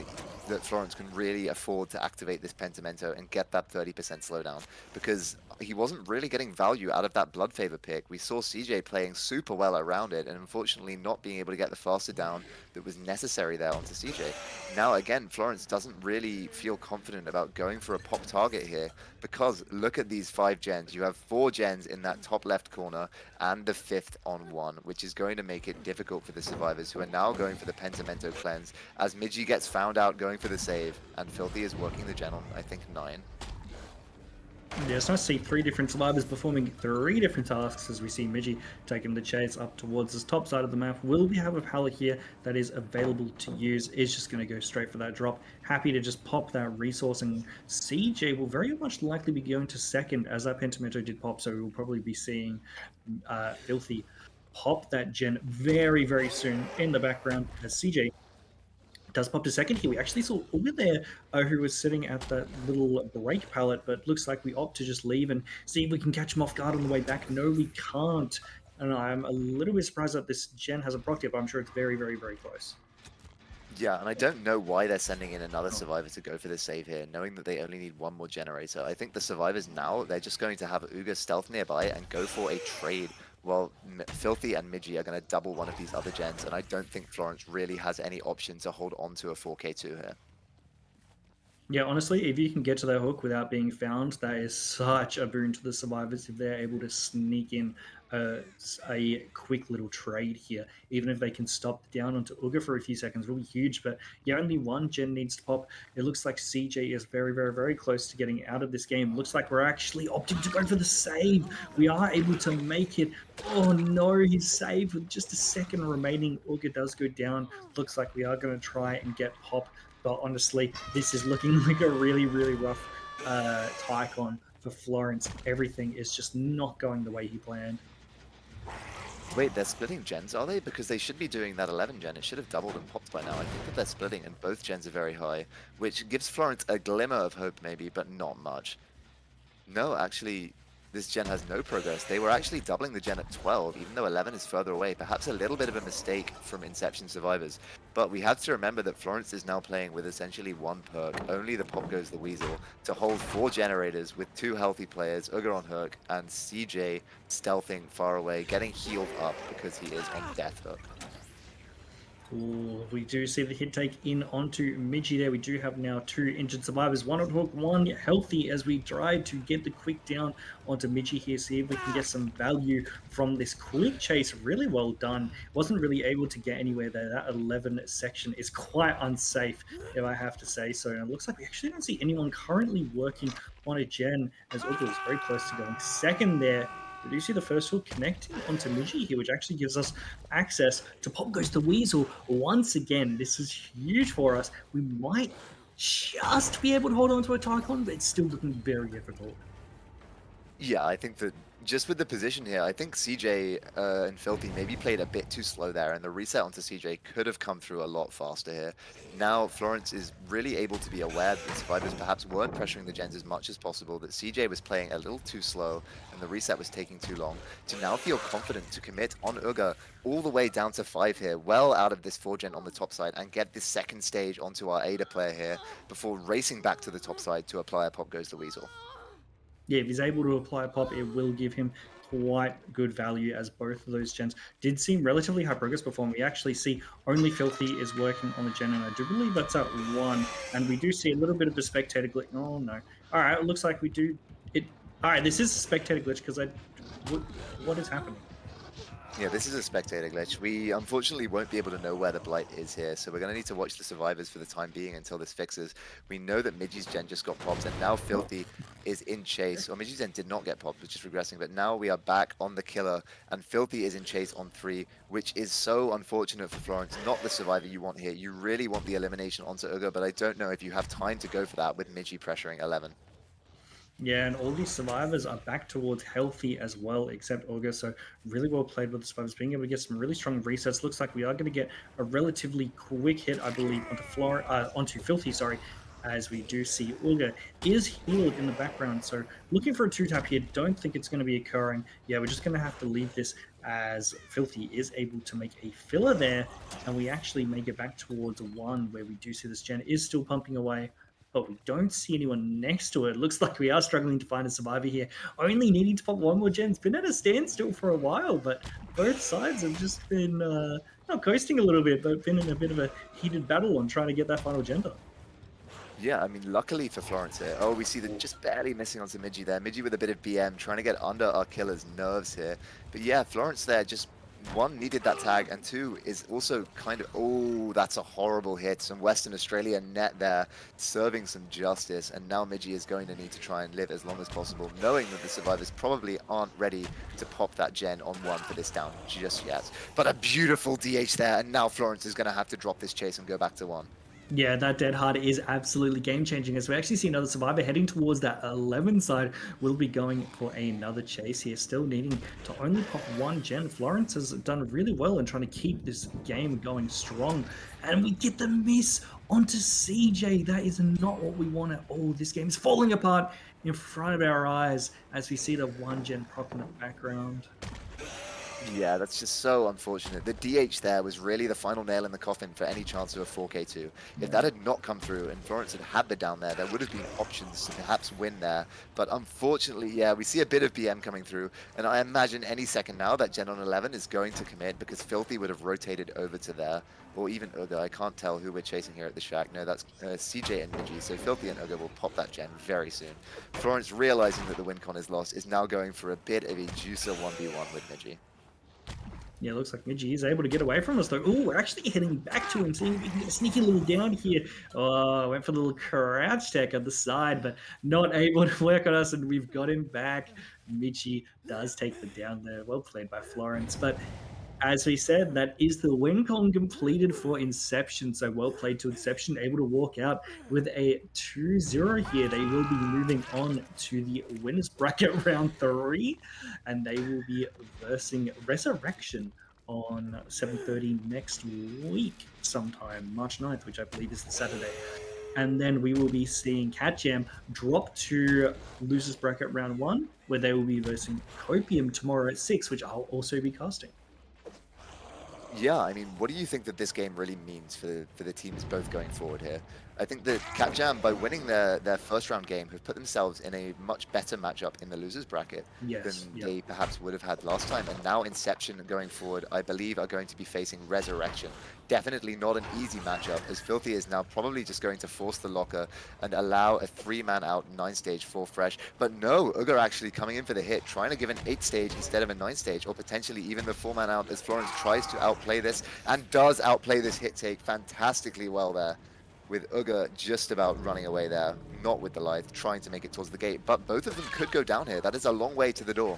that Florence can really afford to activate this Pentimento and get that 30% slowdown, because he wasn't really getting value out of that Blood Favor pick. We saw CJ playing super well around it and unfortunately not being able to get the faster down that was necessary there onto CJ. Now again, Florence doesn't really feel confident about going for a pop target here, because look at these 5 gens. You have 4 gens in that top left corner and the 5th on 1, which is going to make it difficult for the survivors, who are now going for the Pentimento cleanse as Midgie gets found out going for the save, and Filthy is working the gen on, I think, 9. Yeah, it's nice to see 3 different survivors performing 3 different tasks as we see Midgie taking the chase up towards this top side of the map. Will we have a pallet here that is available to use? Is just going to go straight for that drop. Happy to just pop that resource, and CJ will very much likely be going to second as that Pentimento did pop, so we'll probably be seeing Filthy pop that gen very, very soon in the background as CJ does pop to second here. We actually saw Uga there who was sitting at that little break pallet, but looks like we opt to just leave and see if we can catch him off guard on the way back. No, we can't. And I'm a little bit surprised that this gen hasn't procced yet, but I'm sure it's very, very, very close. Yeah, and I don't know why they're sending in another survivor to go for this save here, knowing that they only need 1 more generator. I think the survivors now, they're just going to have Uga stealth nearby and go for a trade, while Filthy and Midgie are going to double one of these other gens, and I don't think Florence really has any option to hold on to a 4k2 here. Yeah, honestly, if you can get to that hook without being found, that is such a boon to the survivors if they're able to sneak in a quick little trade here. Even if they can stop down onto Uga for a few seconds, will be huge. But yeah, only 1 gen needs to pop. It looks like CJ is very, very, very close to getting out of this game. Looks like we're actually opting to go for the save. We are able to make it. Oh no, he's saved with just a second remaining. Uga does go down. Looks like we are going to try and get pop. But honestly, this is looking like a really, really rough Tycon for Florence. Everything is just not going the way he planned. Wait, they're splitting gens, are they? Because they should be doing that 11 gen. It should have doubled and popped by now. I think that they're splitting, and both gens are very high, which gives Florence a glimmer of hope maybe, but not much. No, actually, this gen has no progress. They were actually doubling the gen at 12, even though 11 is further away. Perhaps a little bit of a mistake from Inception survivors. But we have to remember that Florence is now playing with essentially 1 perk, only the Pop Goes the Weasel, to hold 4 generators with 2 healthy players, Uga on hook, and CJ stealthing far away, getting healed up because he is on death hook. Ooh, we do see the hit take in onto Midgie there. We do have now 2 injured survivors, 1 on hook, 1 healthy, as we try to get the quick down onto Midgie here, see if we can get some value from this quick chase. Really well done. Wasn't really able to get anywhere there. That 11 section is quite unsafe, if I have to say so. And it looks like we actually don't see anyone currently working on a gen, as Uga is very close to going second there. We do see the first hook connecting onto Midgie here, which actually gives us access to Pop Goes the Weasel once again. This is huge for us. We might just be able to hold on to a Tycon, but it's still looking very difficult. Yeah, I think that Just with the position here, I think CJ and Filthy maybe played a bit too slow there, and the reset onto CJ could have come through a lot faster here. Now Florence is really able to be aware that the survivors perhaps weren't pressuring the gens as much as possible, that CJ was playing a little too slow, and the reset was taking too long, to now feel confident to commit on Uga all the way down to 5 here, well out of this 4-gen on the top side, and get this second stage onto our Ada player here, before racing back to the top side to apply a Pop Goes the Weasel. Yeah, if he's able to apply a pop, it will give him quite good value, as both of those gens did seem relatively high progress before. And we actually see only Filthy is working on the gen, and I do believe that's at 1. And we do see a little bit of a spectator glitch. Oh no! All right, it looks like we do it. All right, this is a spectator glitch because what is happening? Yeah, this is a spectator glitch. We unfortunately won't be able to know where the Blight is here, so we're going to need to watch the survivors for the time being until this fixes. We know that Midgey's gen just got popped, and now Filthy is in chase. Or Midgey's gen did not get popped, was just regressing, but now we are back on the killer, and Filthy is in chase on 3, which is so unfortunate for Florence. Not the survivor you want here. You really want the elimination onto Uga, but I don't know if you have time to go for that with Midgey pressuring 11. Yeah, and all these survivors are back towards healthy as well, except Olga. So really well played with the survivors, being able to get some really strong resets. Looks like we are going to get a relatively quick hit, I believe, onto Filthy, sorry, as we do see Olga is healed in the background. So looking for a 2-tap here, don't think it's going to be occurring. Yeah, we're just going to have to leave this as Filthy is able to make a filler there, and we actually make it back towards 1, where we do see this gen is still pumping away, but we don't see anyone next to it. Looks like we are struggling to find a survivor here, only needing to pop 1 more gen. It's been at a standstill for a while, but both sides have just been not coasting a little bit, but been in a bit of a heated battle on trying to get that final gen done. Yeah, I mean, luckily for Florence here. Oh, we see them just barely missing onto Midgey there. Midgey with a bit of BM, trying to get under our killer's nerves here. But yeah, Florence there just, 1, needed that tag, and 2, is also kind of, oh, that's a horrible hit. Some Western Australia net there, serving some justice, and now Midgey is going to need to try and live as long as possible, knowing that the survivors probably aren't ready to pop that gen on 1 for this down just yet. But a beautiful DH there, and now Florence is going to have to drop this chase and go back to 1. Yeah, that dead hard is absolutely game-changing, as we actually see another survivor heading towards that 11 side. We'll be going for another chase here, still needing to only pop 1 gen. Florence has done really well in trying to keep this game going strong, and we get the miss onto CJ. That is not what we want at all. This game is falling apart in front of our eyes as we see the 1 gen prop in the background. Yeah, that's just so unfortunate. The DH there was really the final nail in the coffin for any chance of a 4K2. If that had not come through and Florence had had the down there would have been options to perhaps win there. But unfortunately, yeah, we see a bit of BM coming through, and I imagine any second now that Gen on 11 is going to commit, because Filthy would have rotated over to there, or even Uga. I can't tell who we're chasing here at the shack. No, that's CJ and Midgey, so Filthy and Uga will pop that gen very soon. Florence, realizing that the win con is lost, is now going for a bit of a juicer 1v1 with Midgey. Yeah, looks like Midgey is able to get away from us, though. Oh, we're actually heading back to him, seeing if we can get a sneaky little down here. Oh, went for the little crouch tech on the side, but not able to work on us, and we've got him back. Midgey does take the down there. Well played by Florence, but as we said, that is the win con completed for Inception. So well played to Inception, able to walk out with a 2-0 here. They will be moving on to the winners bracket round 3, and they will be versing Resurrection on 7:30 next week, sometime March 9th, which I believe is the Saturday. And then we will be seeing CatJAM drop to losers bracket round 1, where they will be versing Copium tomorrow at 6, which I'll also be casting. Yeah, I mean, what do you think that this game really means for the teams both going forward here? I think that CatJAM, by winning their first round game, have put themselves in a much better matchup in the losers bracket than they perhaps would have had last time. And now Inception going forward, I believe, are going to be facing Resurrection. Definitely not an easy matchup, as Filthy is now probably just going to force the locker and allow a 3-man out 9-stage for Fresh. But no, Uga actually coming in for the hit, trying to give an 8-stage instead of a 9-stage, or potentially even the 4-man out, as Florence tries to outplay this and does outplay this hit take fantastically well there, with Uga just about running away there, not with the Lithe, trying to make it towards the gate. But both of them could go down here. That is a long way to the door.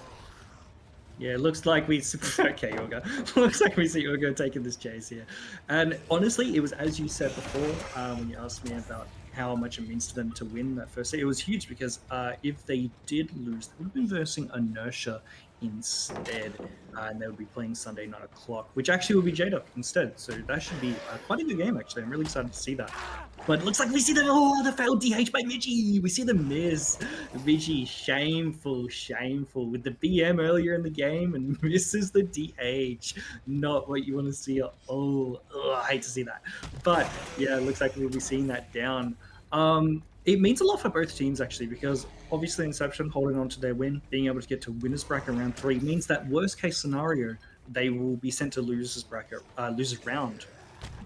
Yeah, it looks like we okay, Uga. Looks like we see Uga taking this chase here. And honestly, it was as you said before when you asked me about how much it means to them to win that first set. It was huge because if they did lose, they would have been versing Inertia instead, and they would be playing Sunday 9 o'clock, which actually would be JDuck instead. So that should be quite a good game, actually. I'm really excited to see that. But it looks like we see the failed DH by Midgie. We see the miss. Midgie, shameful with the BM earlier in the game and misses the DH. Not what you want to see. Oh, I hate to see that. But yeah, it looks like we'll be seeing that down. It means a lot for both teams, actually, because obviously Inception holding on to their win, being able to get to winner's bracket round 3 means that worst case scenario, they will be sent to losers round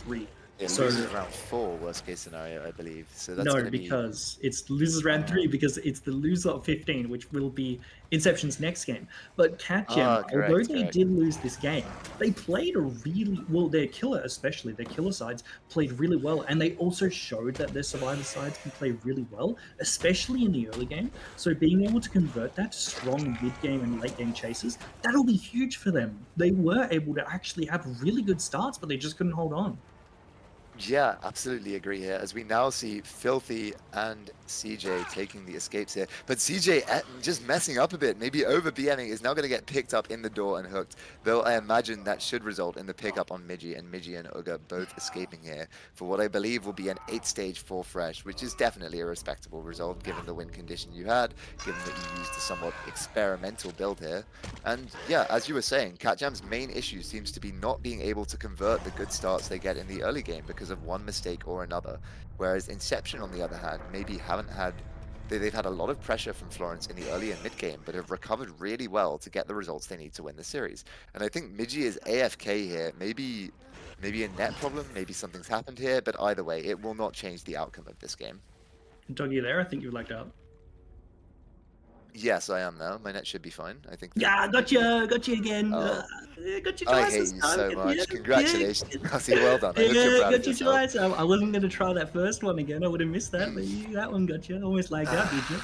3. It So loses round 4, worst case scenario, I believe. So that's no, going to be. because it's losers round 3 because it's the loser of 15, which will be Inception's next game. But CatJAM, although they did lose this game, they played a really well. Their killer, especially their killer sides, played really well, and they also showed that their survivor sides can play really well, especially in the early game. So being able to convert that to strong mid game and late game chases, that'll be huge for them. They were able to actually have really good starts, but they just couldn't hold on. Yeah, absolutely agree here, as we now see Filthy and CJ taking the escapes here. But CJ just messing up a bit, maybe over BMing, is now going to get picked up in the door and hooked. Though I imagine that should result in the pickup on Midgie and Uga both escaping here for what I believe will be an 8-stage 4 fresh, which is definitely a respectable result given the win condition you had, given that you used a somewhat experimental build here. And yeah, as you were saying, CatJAM's main issue seems to be not being able to convert the good starts they get in the early game because of one mistake or another, whereas Inception, on the other hand, maybe they've had a lot of pressure from Florence in the early and mid game, but have recovered really well to get the results they need to win the series. And I think Midgie is AFK here, maybe a net problem, maybe something's happened here, but either way, it will not change the outcome of this game. Doggy there, I think you lagged out. Yes, I am now. My net should be fine. I think. Yeah, got you again. Oh. Got you I twice. hate you so much. Congratulations, Cassie. Well done. I hope you're proud of got you twice. I wasn't going to try that first one again. I would have missed that, but that one got you. Almost lagged out, did you?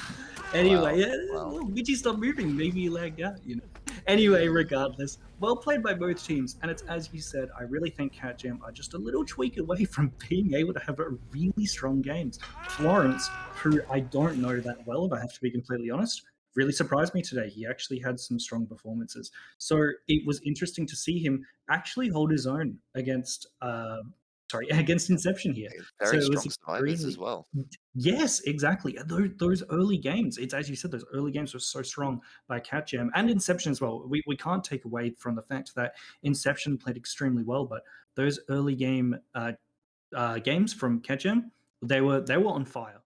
Anyway, wow. Midgie stopped moving. Maybe you lagged out, you know. Anyway, regardless, well played by both teams. And it's as you said, I really think CatJAM are just a little tweak away from being able to have a really strong games. Florence, who I don't know that well, if I have to be completely honest, really surprised me today. He actually had some strong performances. So it was interesting to see him actually hold his own against against Inception here. Very so strong survivors as well. Yes, exactly. Those early games, it's as you said, those early games were so strong by CatJAM and Inception as well. We can't take away from the fact that Inception played extremely well, but those early games from CatJAM, they were on fire.